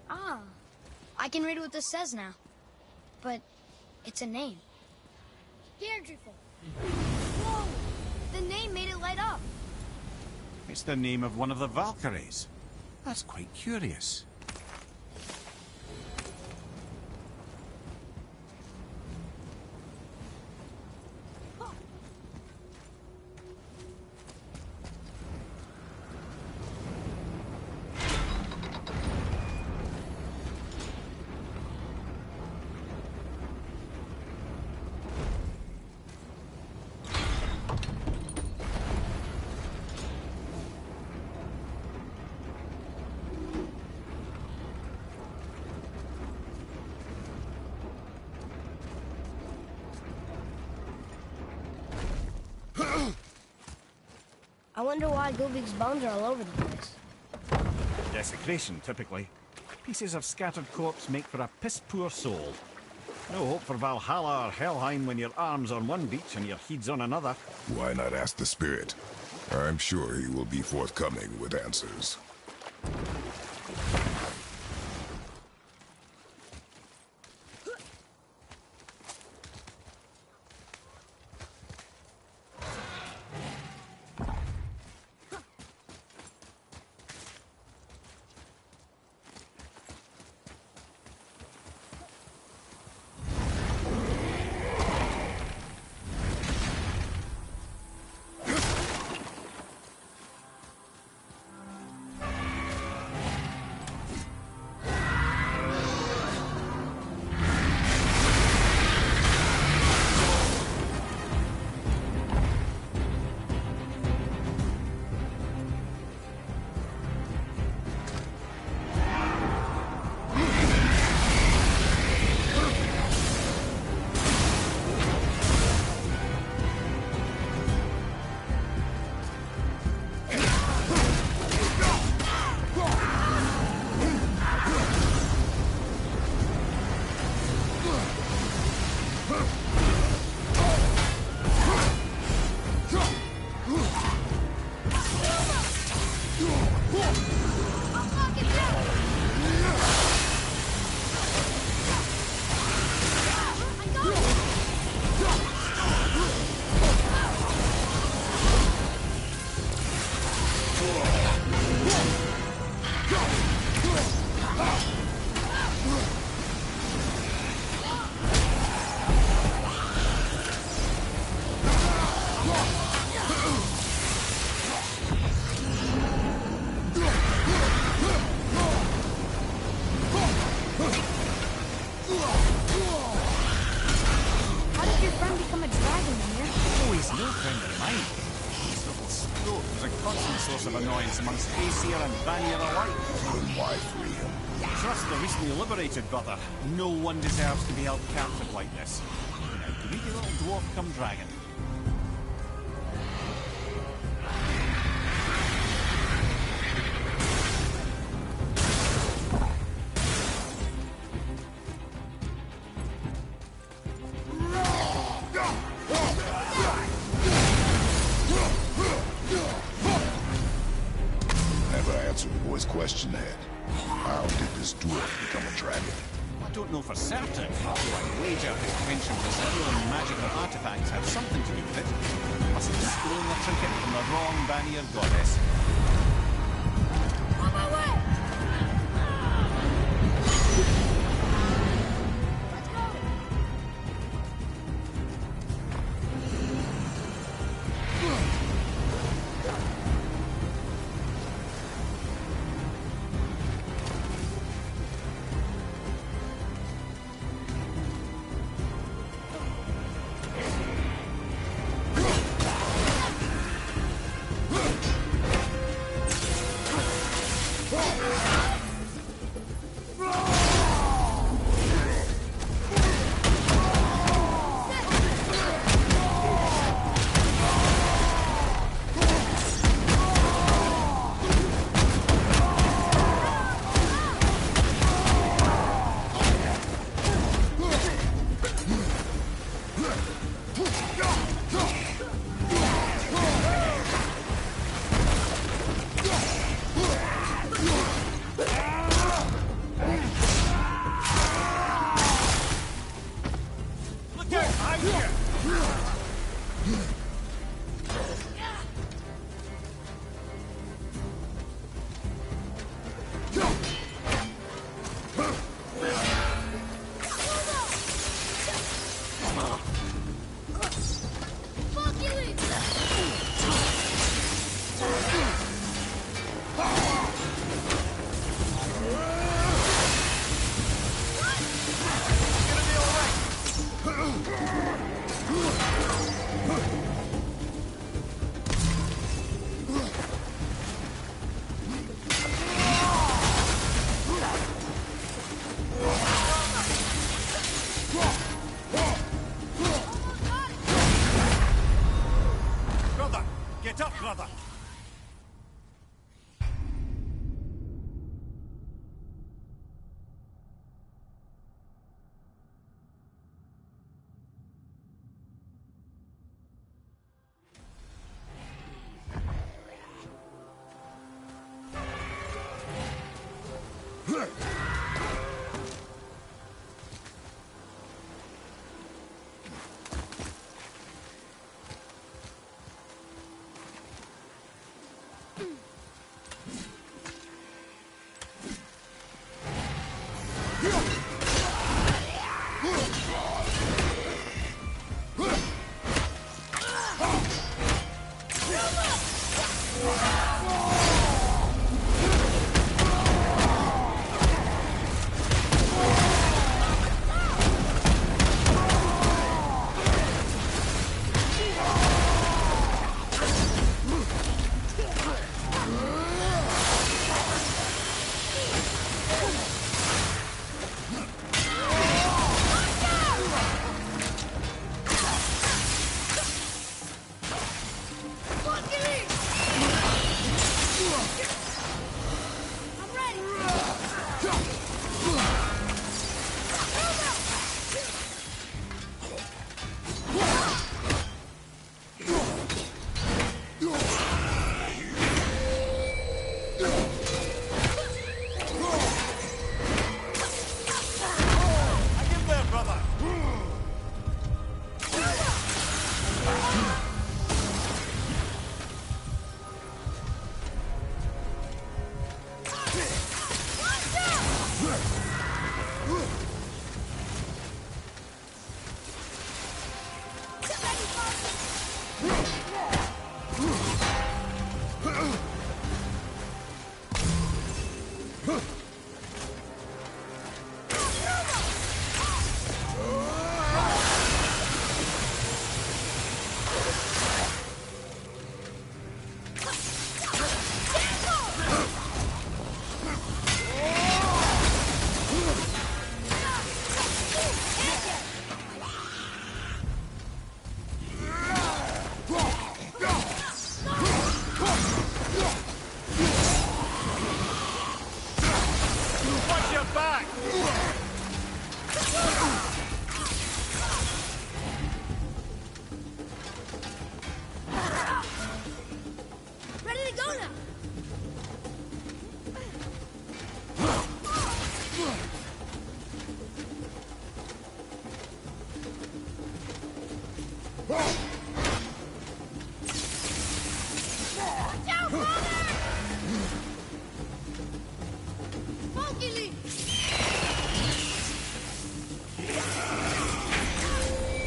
Ah, I can read what this says now. But it's a name. Deirdreful. Whoa! The name made it light up. It's the name of one of the Valkyries. That's quite curious. wonder why Gulbig's bones are all over the place. Desecration, typically. Pieces of scattered corpse make for a piss-poor soul. No hope for Valhalla or Helheim when your arm's on one beach and your head's on another. Why not ask the spirit? I'm sure he will be forthcoming with answers. Amongst Aesir and Vanir alike. Then why free him? Trust the recently liberated, brother. No one deserves to be held captive like this. Now, greedy little dwarf come dragon. Question then. How did this dwarf become a dragon? I don't know for certain, though I wager his quenching Brazilian magical artifacts have something to do with it. Must have stolen the trinket from the wrong Vanir goddess. On my way!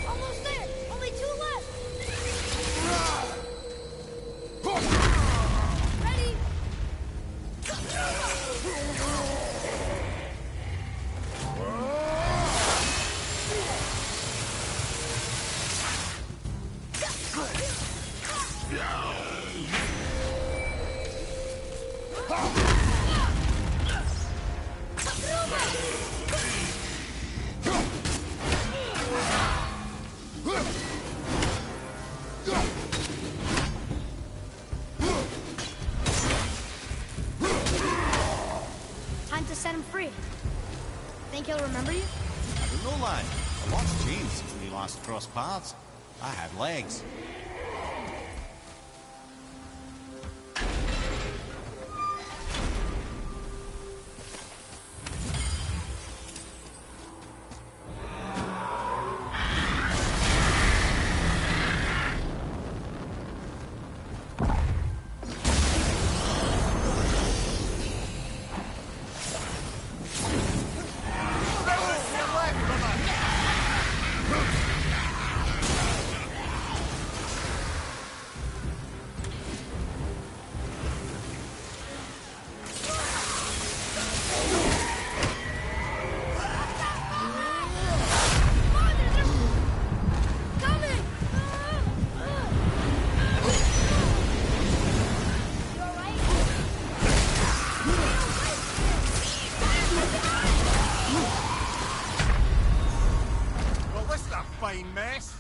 Almost there! Only 2 left! Ready? Time to set him free. Think he'll remember you? I don't know, lad. A lot's changed since we last crossed paths. I had legs. Fine mess.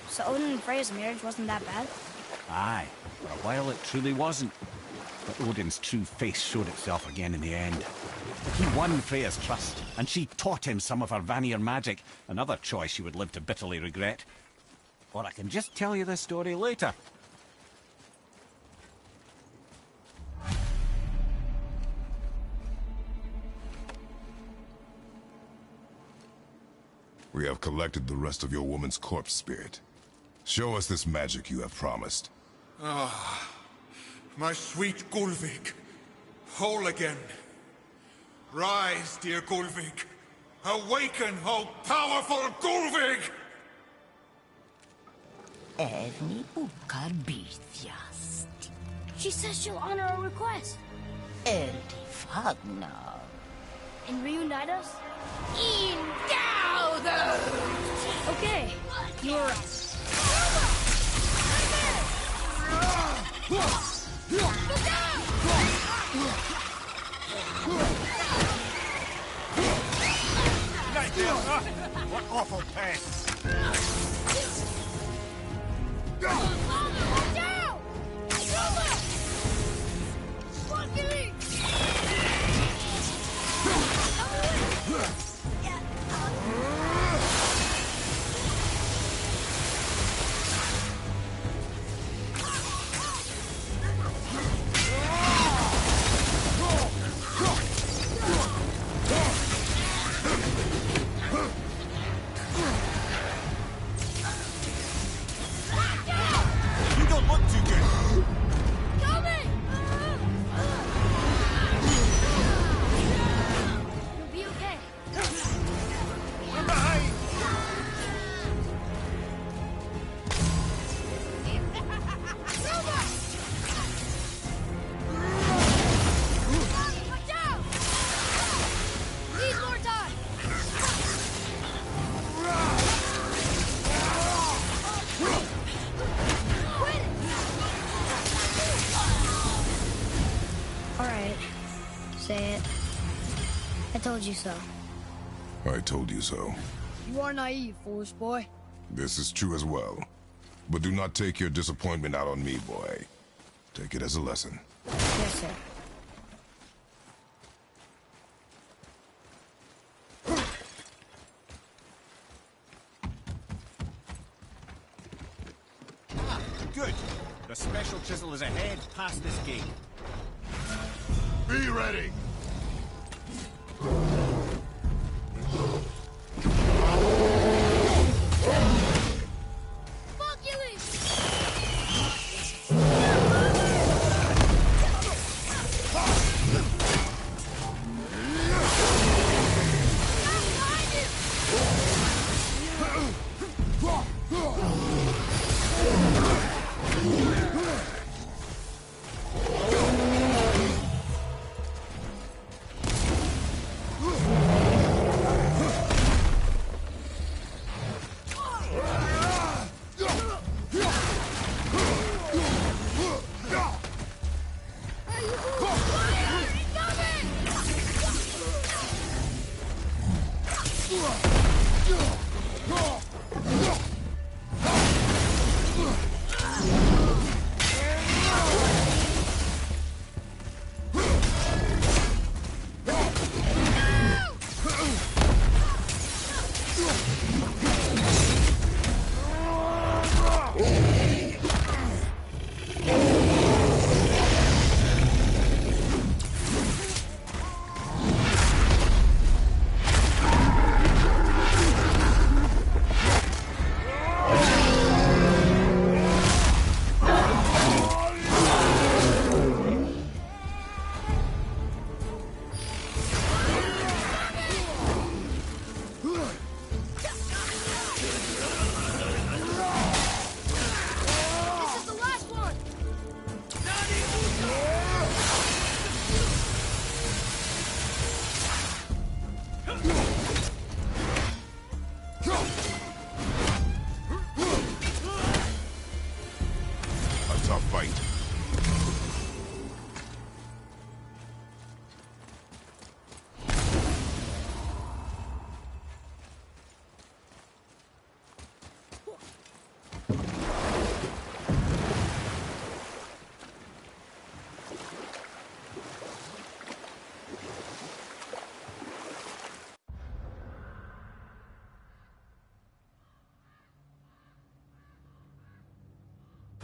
So Odin and Freya's marriage wasn't that bad? Aye, for a while it truly wasn't. But Odin's true face showed itself again in the end. He won Freya's trust, and she taught him some of her Vanir magic, another choice she would live to bitterly regret. Or I can just tell you this story later. We have collected the rest of your woman's corpse spirit. Show us this magic you have promised. Ah, my sweet Gulvig. Whole again. Rise, dear Gulvig. Awaken, oh powerful Gulvig! Evni Ukarbithiast. She says she'll honor our request. Eldifagna. And reunite us? Indauder! Okay, you're right. Right there, what awful pests! Watch out! Fucking! I told you so. I told you so. You are naive, foolish boy. This is true as well. But do not take your disappointment out on me, boy. Take it as a lesson. Yes, sir. Good. The special chisel is ahead past this gate. Be ready!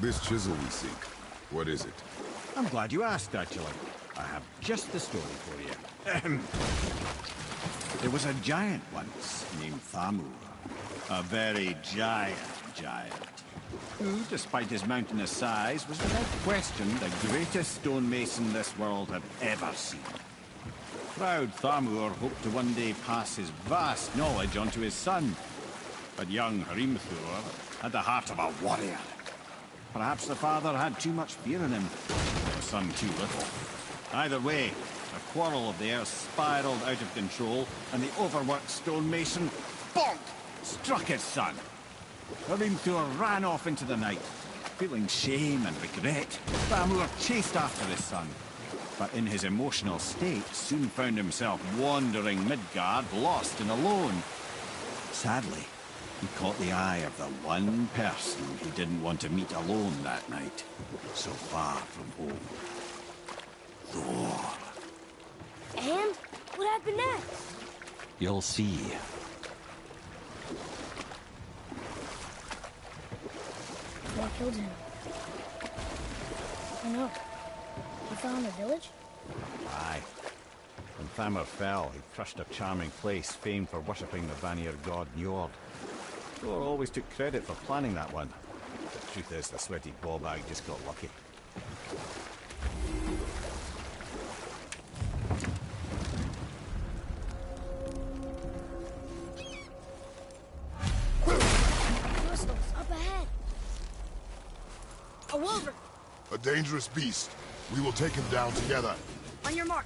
This chisel we seek, what is it? I'm glad you asked, actually. I have just the story for you. There was a giant once named Thamur. A very giant, who, despite his mountainous size, was without question the greatest stonemason this world had ever seen. Proud Thamur hoped to one day pass his vast knowledge on to his son. But young Hrimthur had the heart of a warrior. Perhaps the father had too much fear in him, the son too little. Either way, a quarrel of theirs spiraled out of control, and the overworked stonemason, bonk, struck his son. Hrimthur ran off into the night. Feeling shame and regret, Thamur chased after his son, but in his emotional state soon found himself wandering Midgard, lost and alone. Sadly, he caught the eye of the one person he didn't want to meet alone that night, so far from home. Thor. And? What happened next? You'll see. What killed him? Oh no. He fell in the village? Aye. When Thamur fell, he crushed a charming place famed for worshipping the Vanir god Njord. Thor always took credit for planning that one. The truth is, the sweaty ballbag just got lucky. Crystals up ahead. A wolverine. A dangerous beast. We will take him down together. On your mark.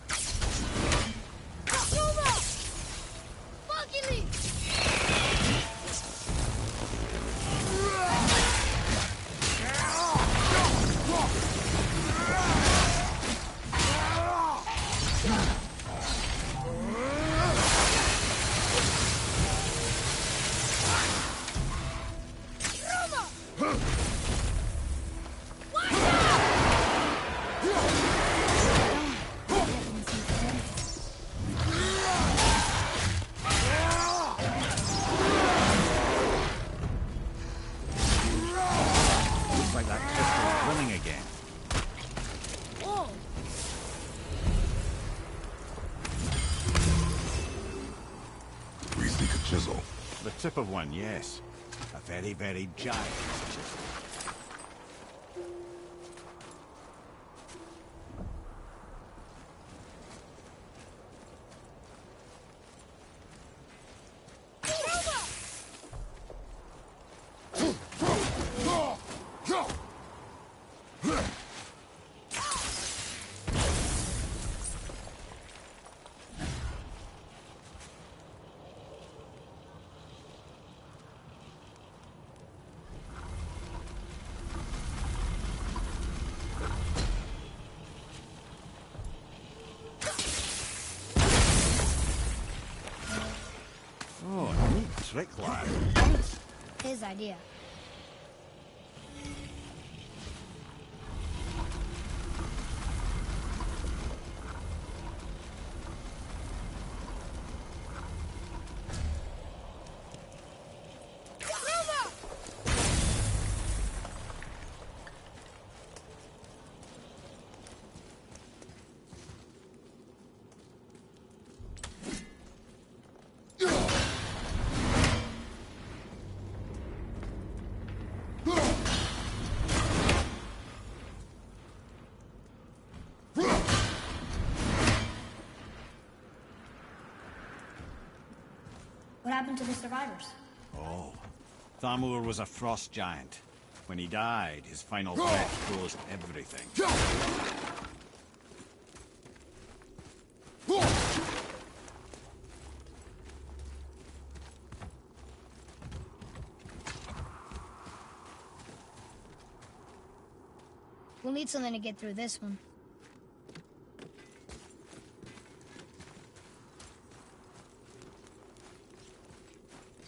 chisel. The tip of one, yes. A very, very giant chisel. Trick, lad. Thanks. His idea. What happened to the survivors? Oh. Thamur was a frost giant. When he died, his final breath froze everything. We'll need something to get through this one.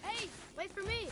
Hey, wait for me!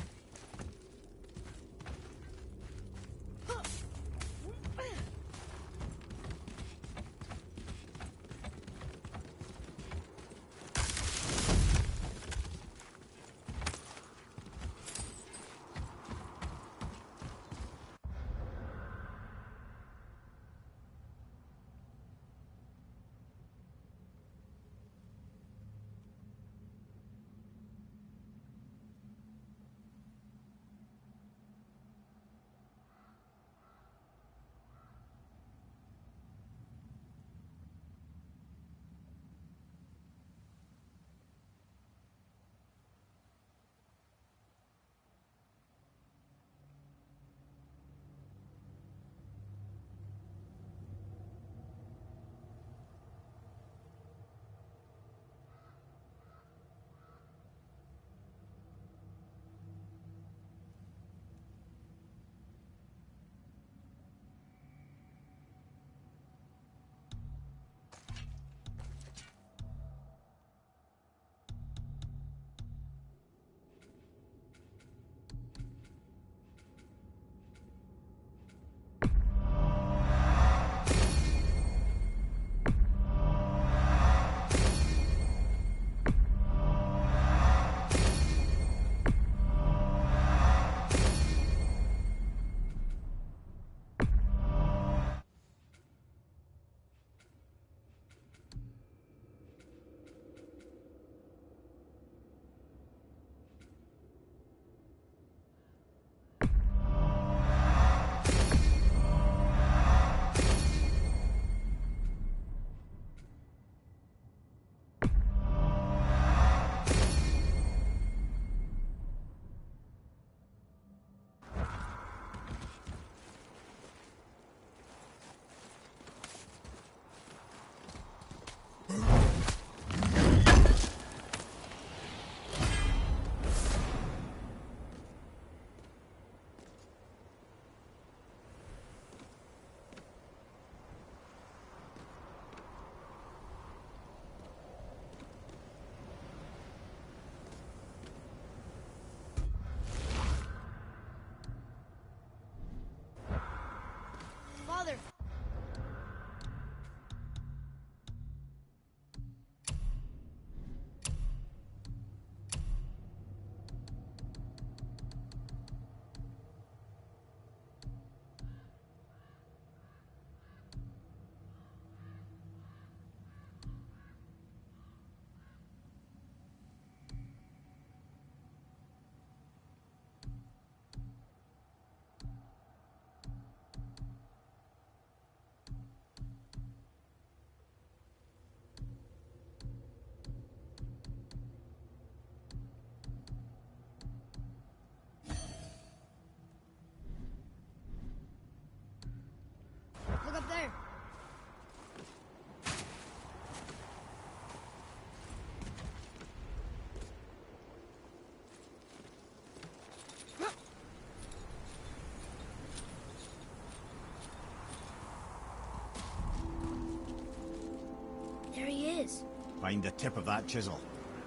Find the tip of that chisel.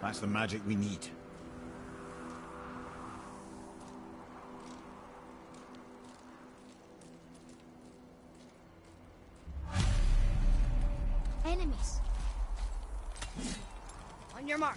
That's the magic we need. Enemies. On your mark.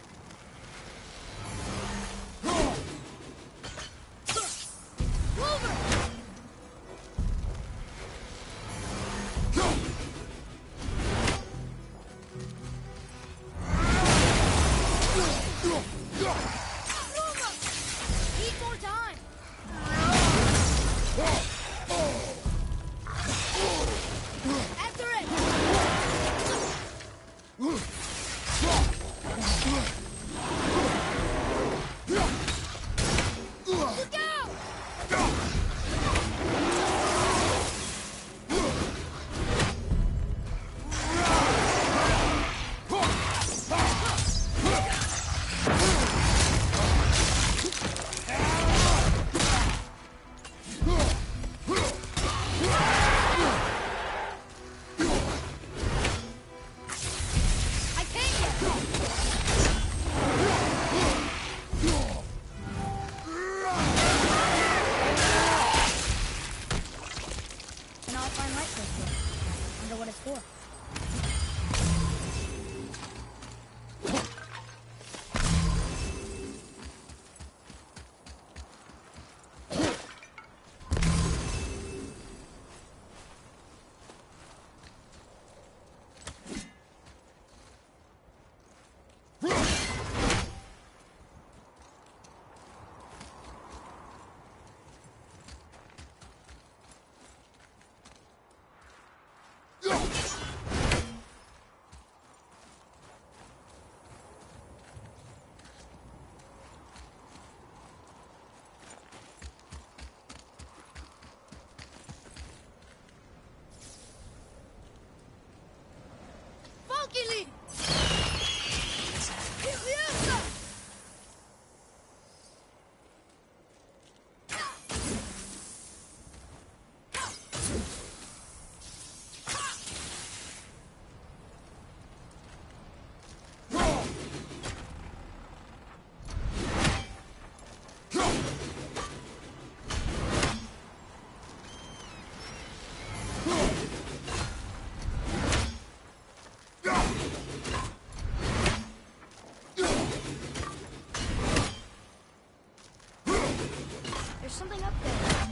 Lucky There's something up there.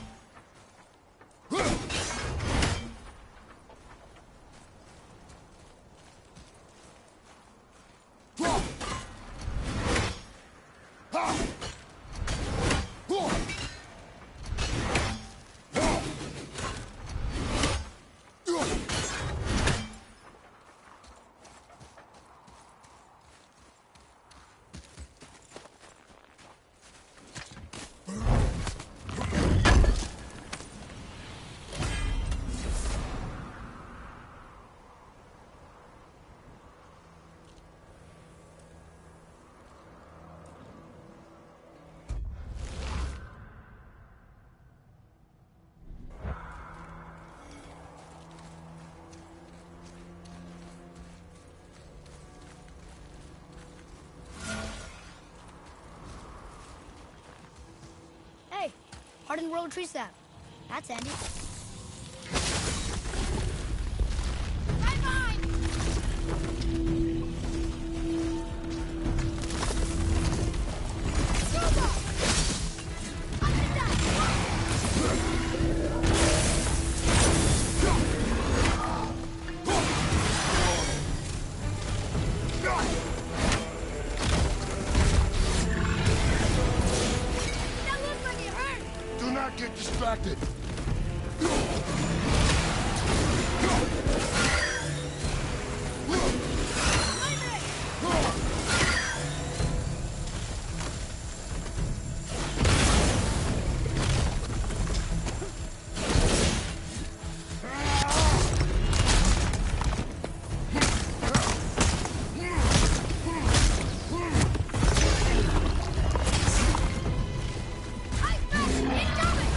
Hey, hardened road tree sap. That's handy. Right behind! Scuba! Up and down! That looks like it hurt! Do not get distracted. Incoming!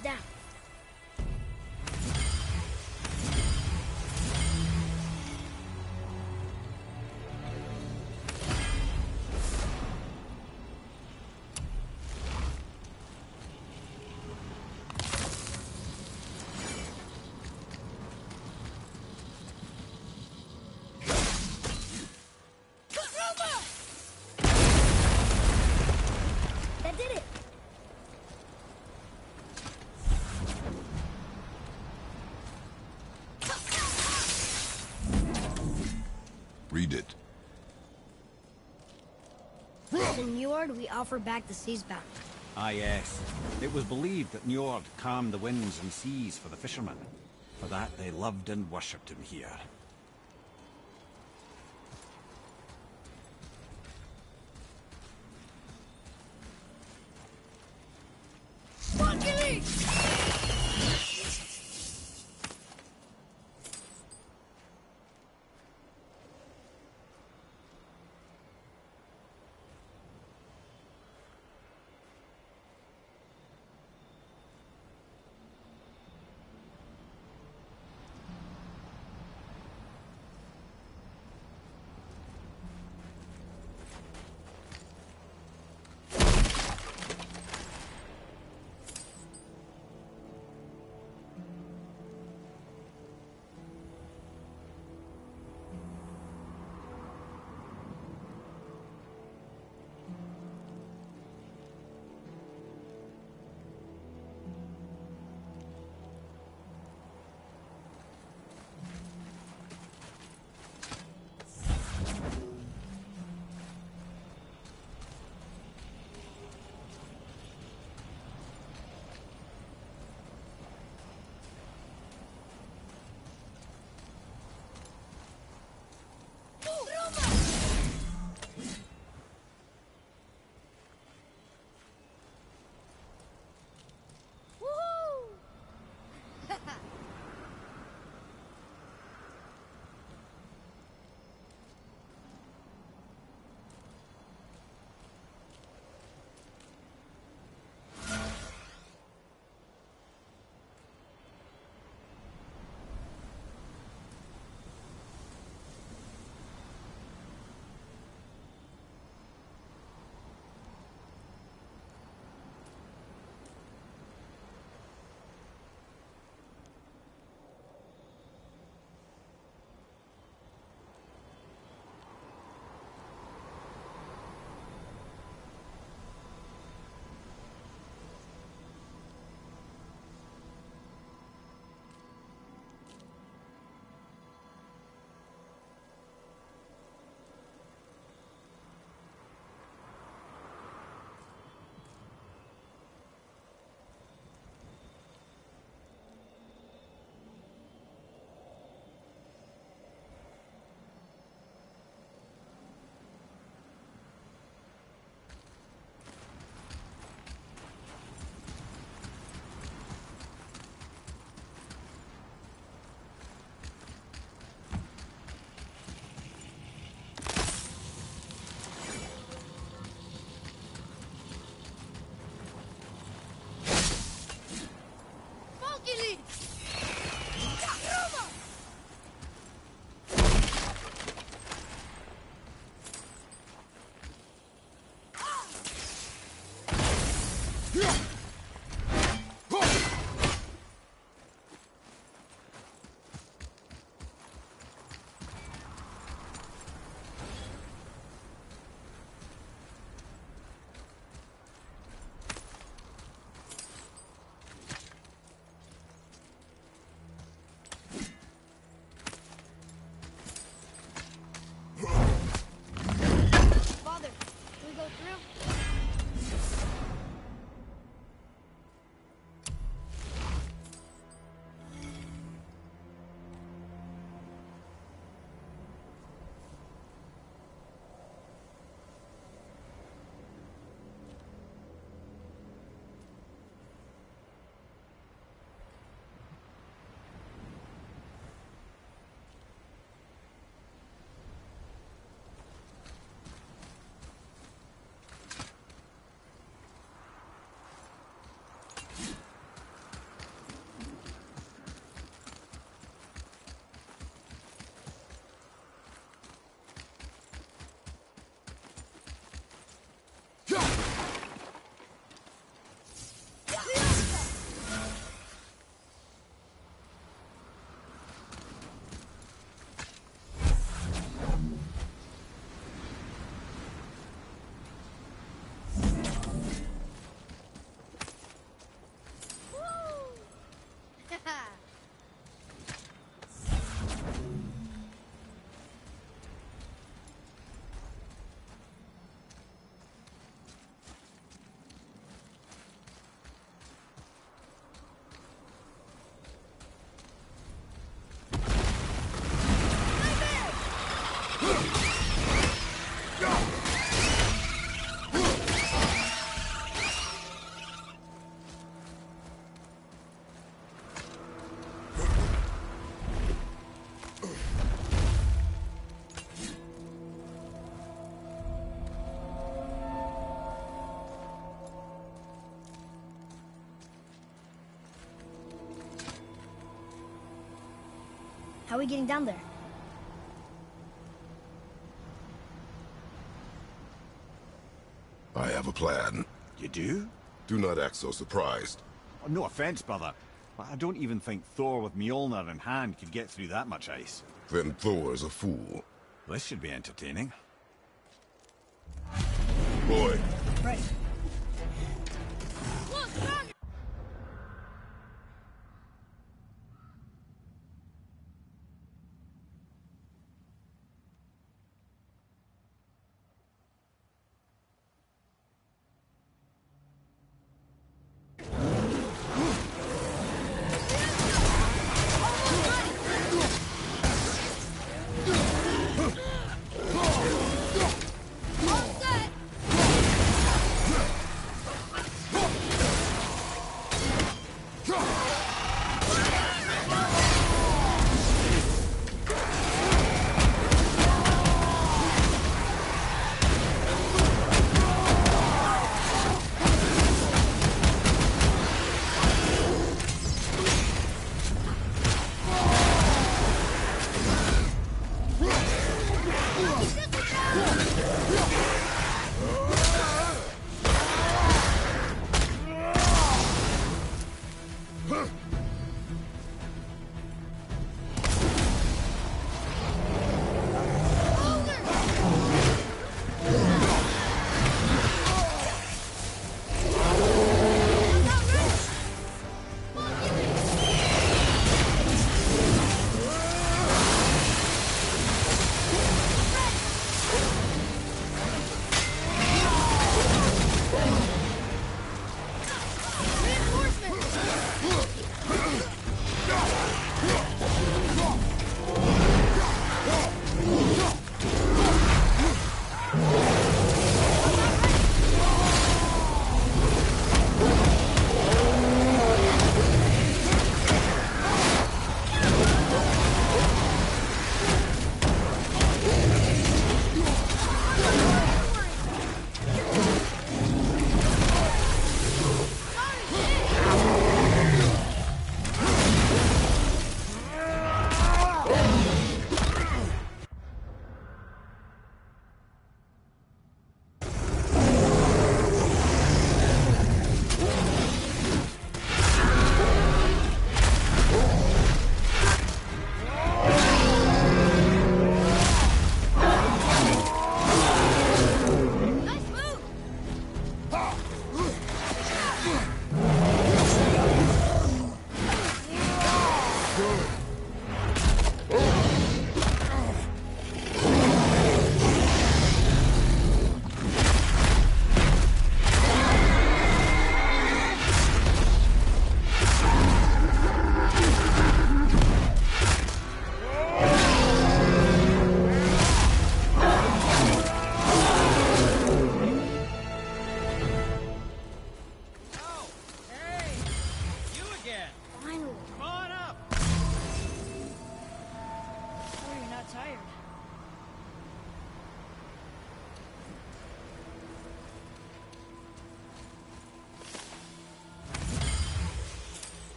is down. That did it! Read it. In Njord, we offer back the seas bound. Ah, yes. It was believed that Njord calmed the winds and seas for the fishermen. For that, they loved and worshipped him here. How are we getting down there? I have a plan. You do? Do not act so surprised. Oh, no offense, brother, but I don't even think Thor with Mjolnir in hand could get through that much ice. Then Thor's a fool. This should be entertaining. Boy. Right.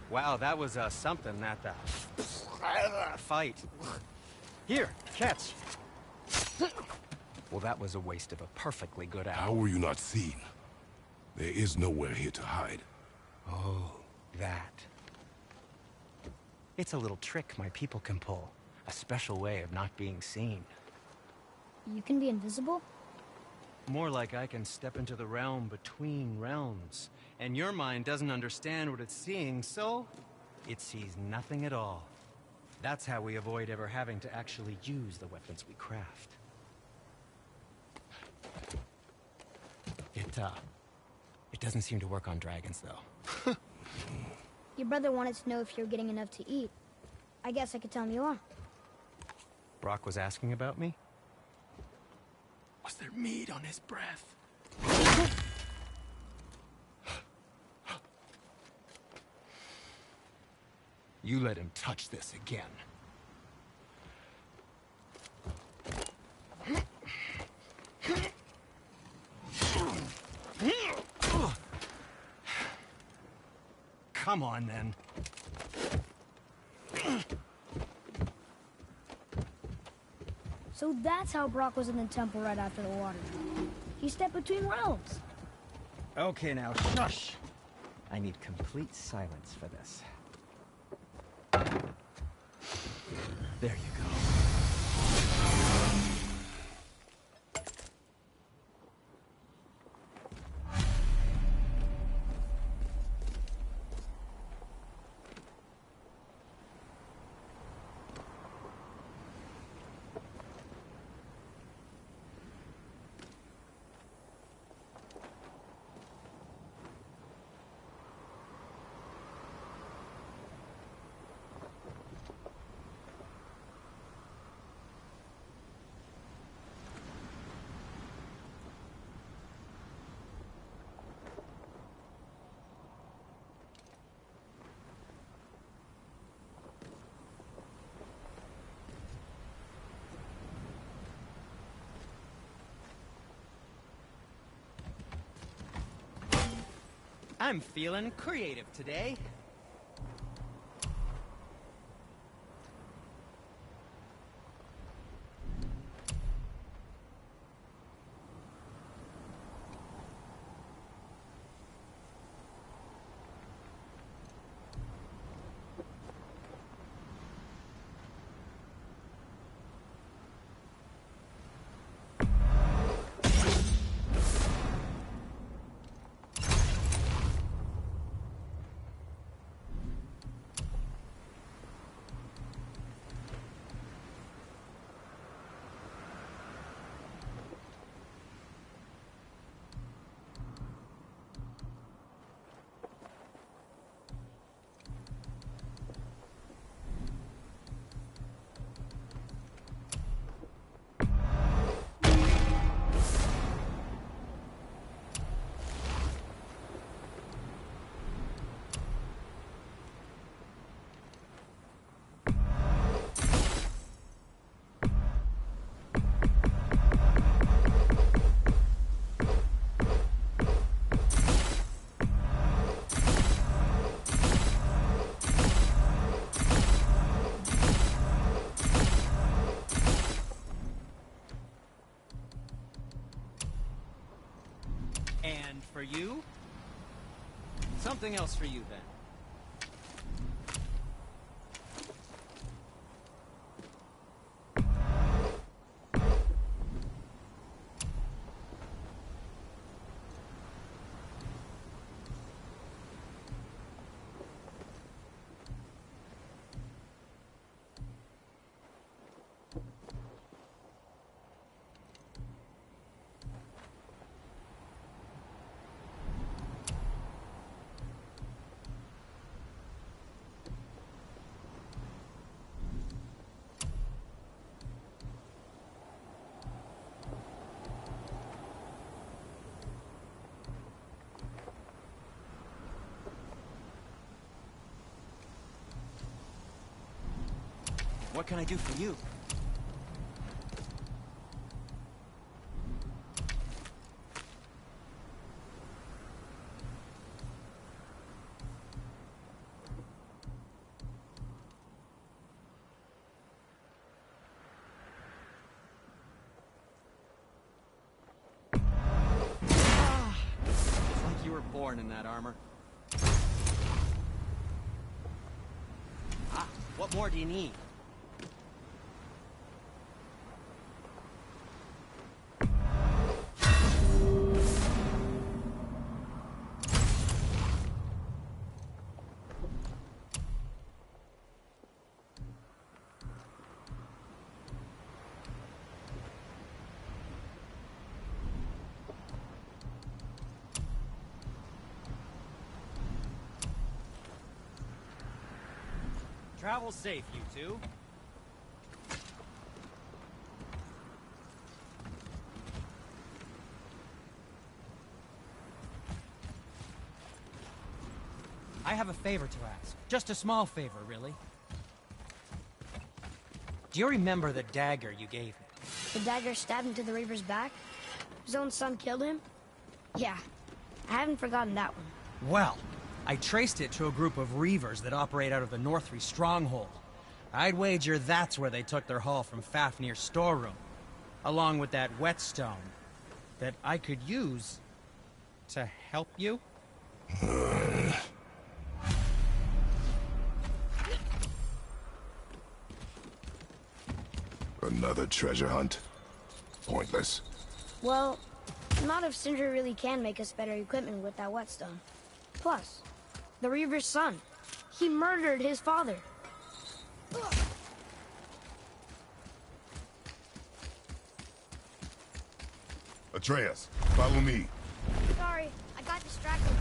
Wow, that was something, that fight. Here, catch. Well, that was a waste of a perfectly good hour. How were you not seen? There is nowhere here to hide. Oh, that. It's a little trick my people can pull. A special way of not being seen. You can be invisible? More like I can step into the realm between realms. And your mind doesn't understand what it's seeing, so it sees nothing at all. That's how we avoid ever having to actually use the weapons we craft. It doesn't seem to work on dragons, though. Your brother wanted to know if you're getting enough to eat. I guess I could tell him you are. Brock was asking about me? Was there meat on his breath? You let him touch this again. Come on, then. So that's how Brock was in the temple right after the water. He stepped between realms. Okay, now, shush! I need complete silence for this. There you go. I'm feeling creative today. And for you? Something else for you, then. What can I do for you? It's like you were born in that armor. Ah, what more do you need? Travel safe, you two. I have a favor to ask. Just a small favor, really. Do you remember the dagger you gave me? The dagger stabbed into the Reaver's back? His own son killed him? Yeah, I haven't forgotten that one. Well, I traced it to a group of Reavers that operate out of the Northree stronghold. I'd wager that's where they took their haul from Fafnir's storeroom, along with that whetstone that I could use to help you. Another treasure hunt? Pointless. Well, not if Sindri really can make us better equipment with that whetstone. Plus, the Reaver's son. He murdered his father. Atreus, follow me. Sorry, I got distracted.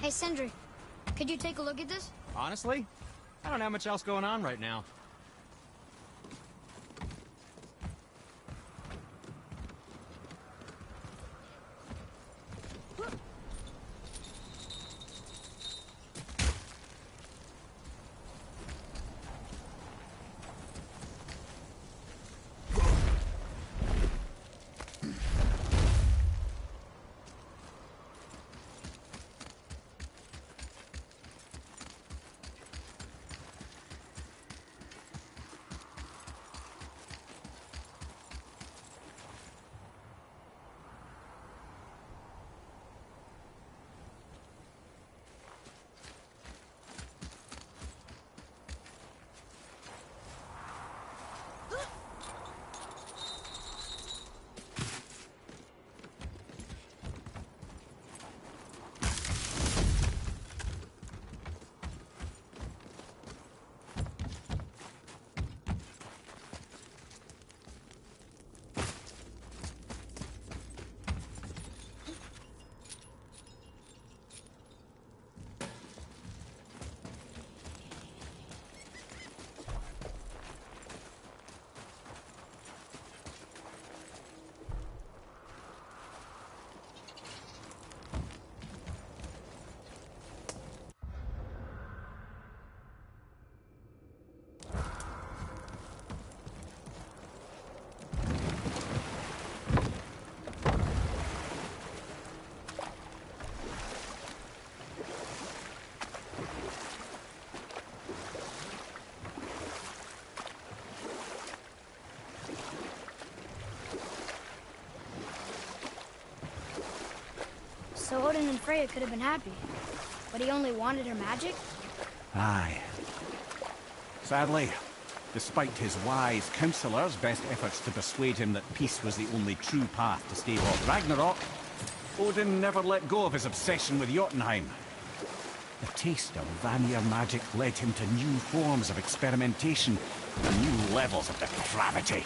Hey, Sindri, could you take a look at this? Honestly, I don't have much else going on right now. So Odin and Freya could have been happy. But he only wanted her magic? Aye. Sadly, despite his wise counselors' best efforts to persuade him that peace was the only true path to stave off Ragnarok, Odin never let go of his obsession with Jotunheim. The taste of Vanir magic led him to new forms of experimentation and new levels of depravity.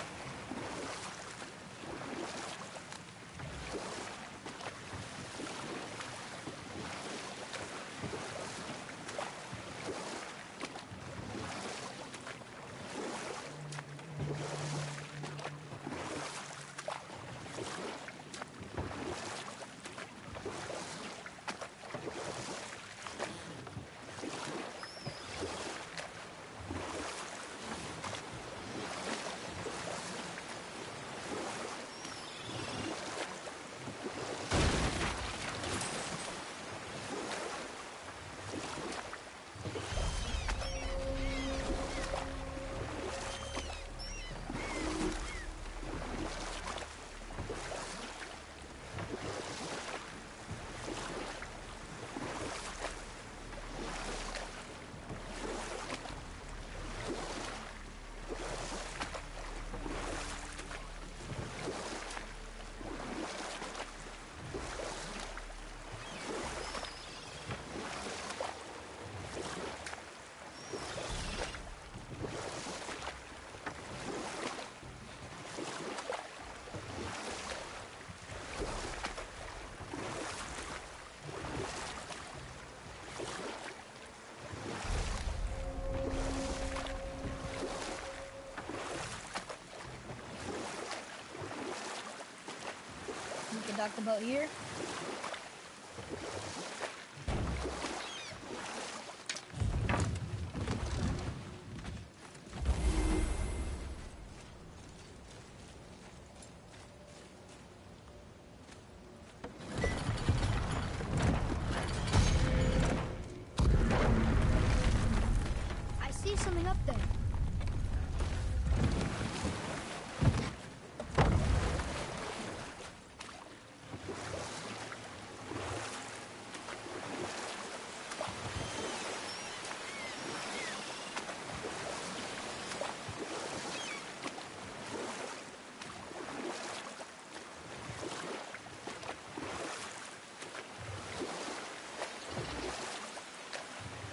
dock the boat here? I see something up there.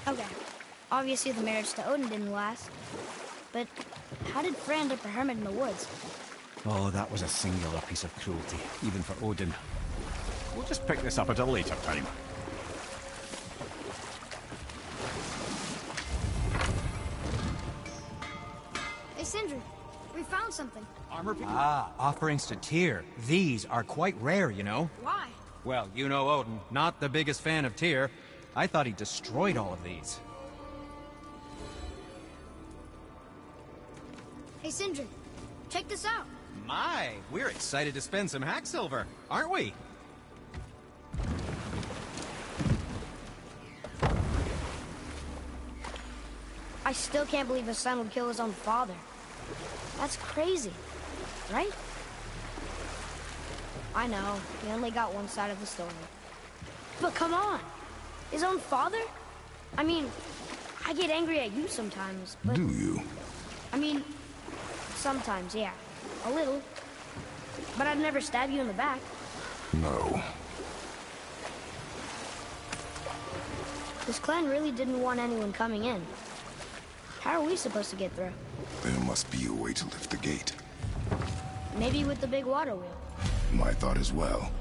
Okay. Obviously the marriage to Odin didn't last. But how did Frey end up a hermit in the woods? Oh, that was a singular piece of cruelty, even for Odin. We'll just pick this up at a later time. Hey, Sindri, we found something. Armor. Ah, offerings to Tyr. These are quite rare, you know. Why? Well, you know Odin, not the biggest fan of Tyr. I thought he destroyed all of these. Hey, Sindri, check this out. My, we're excited to spend some hack silver, aren't we? I still can't believe his son would kill his own father. That's crazy, right? I know, we only got one side of the story. But come on! His own father? I mean, I get angry at you sometimes, but... Do you? I mean, sometimes, yeah. A little. But I'd never stab you in the back. No. This clan really didn't want anyone coming in. How are we supposed to get through? There must be a way to lift the gate. Maybe with the big water wheel. My thought as well.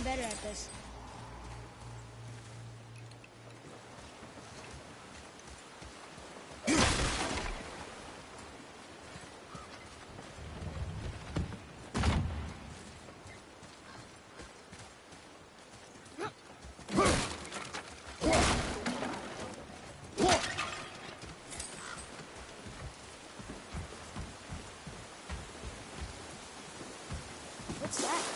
better at this. What's that?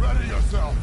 Ready yourself!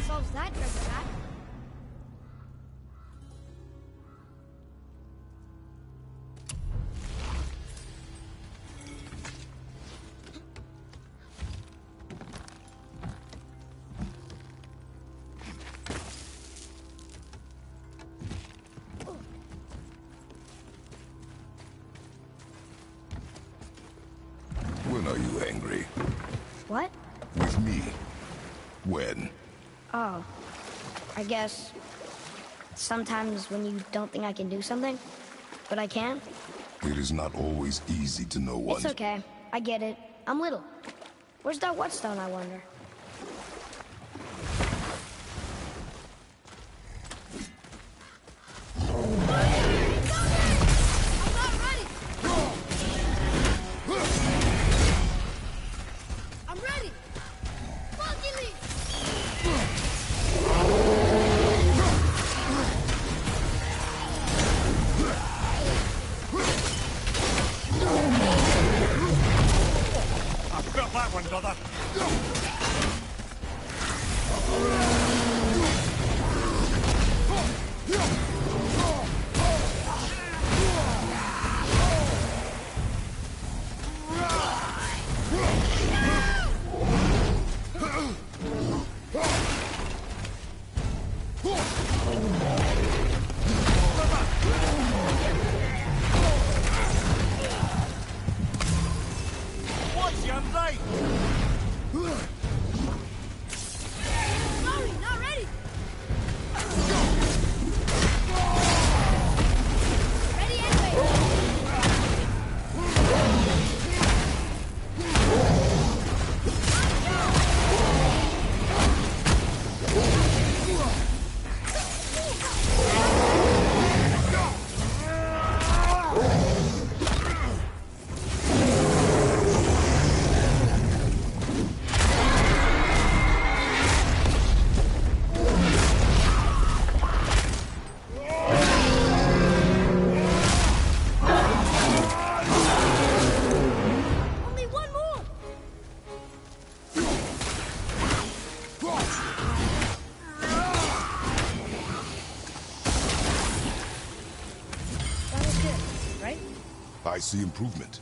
solves that treasure map. When are you angry? What? With me. When? Oh, I guess sometimes when you don't think I can do something, but I can. It is not always easy to know one. It's okay. I get it. I'm little. Where's that whetstone, I wonder? I'm ready! Monkey I've got that one, brother. What's your right? Sorry, not ready! Ready anyway! Only one more! That was good, right? I see improvement.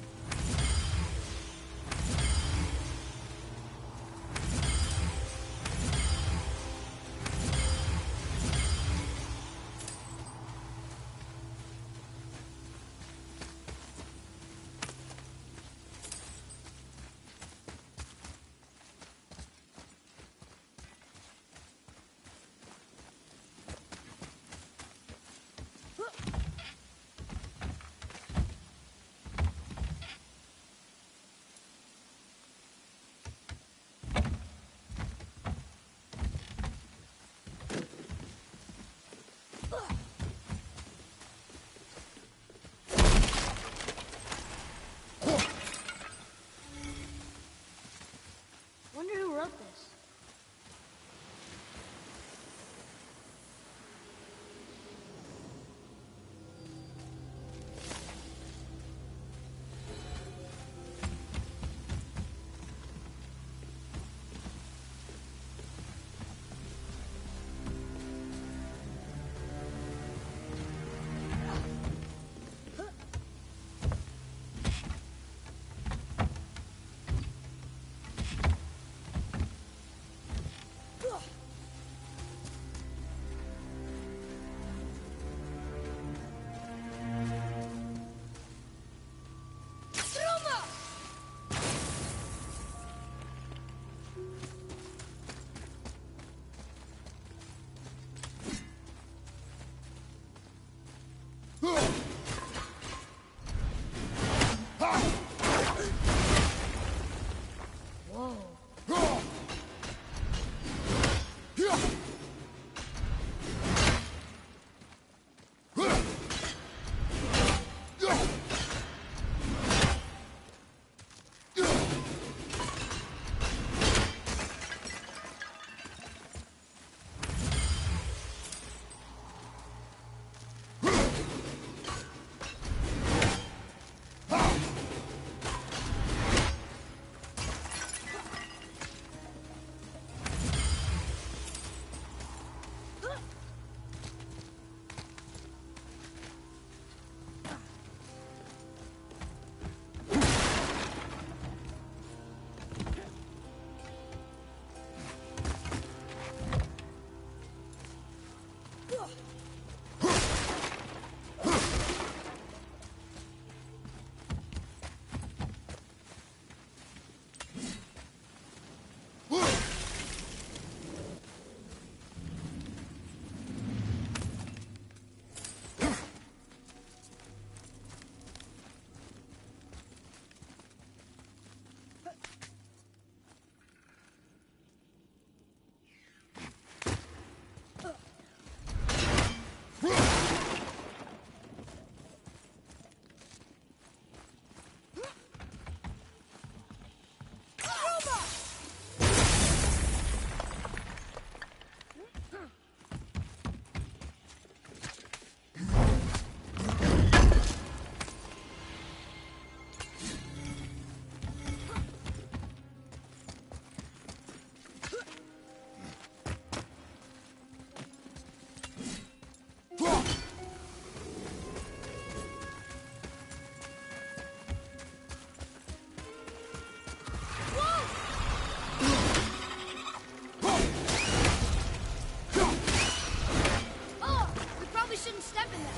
Oh, we probably shouldn't step in that.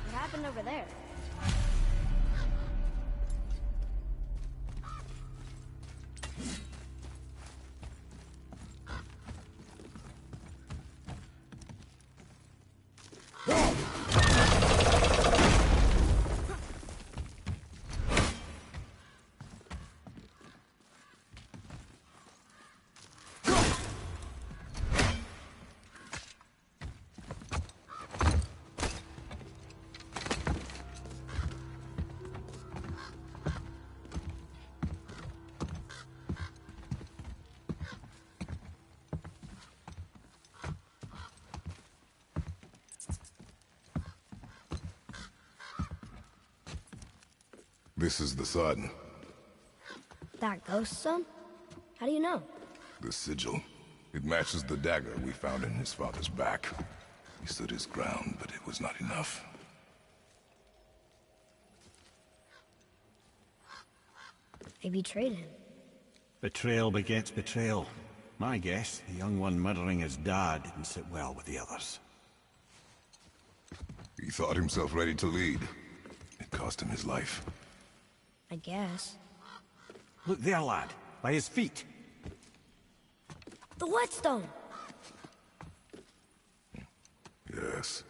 What happened over there? This is the sun. That ghost son? How do you know? The sigil. It matches the dagger we found in his father's back. He stood his ground, but it was not enough. They betrayed him. Betrayal begets betrayal. My guess, the young one murdering his dad didn't sit well with the others. He thought himself ready to lead. It cost him his life. I guess. Look there, lad. By his feet. The whetstone! Yes.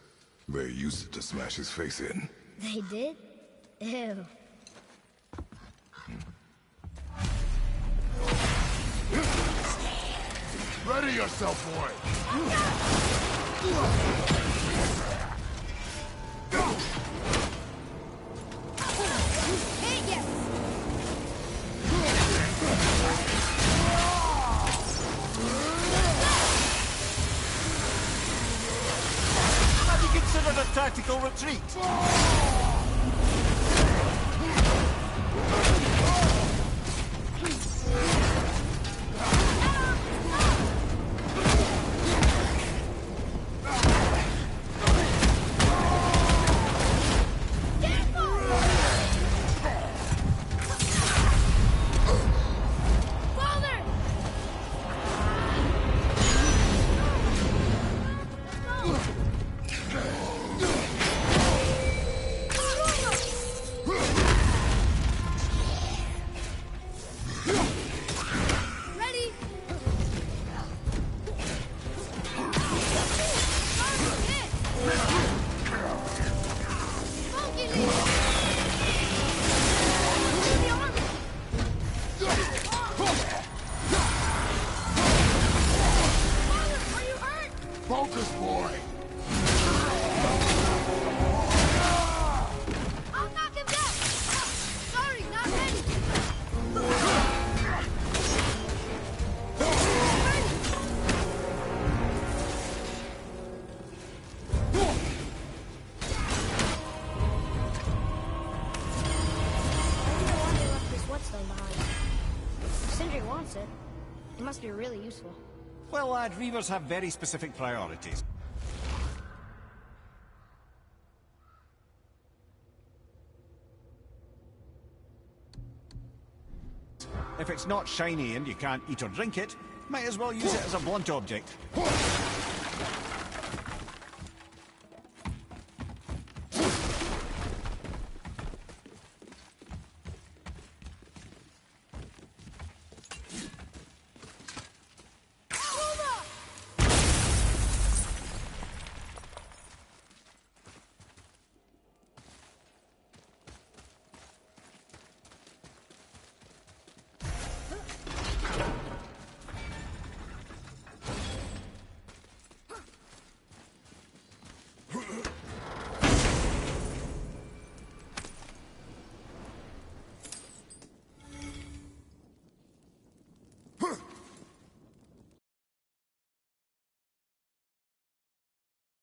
They used it to smash his face in. They did? Ew. Ready yourself, boy! Hey, yes! Have you considered a tactical retreat? Whetstone behind. If Sindri wants it, it must be really useful. Well, lad, Reavers have very specific priorities. If it's not shiny and you can't eat or drink it, might as well use it as a blunt object.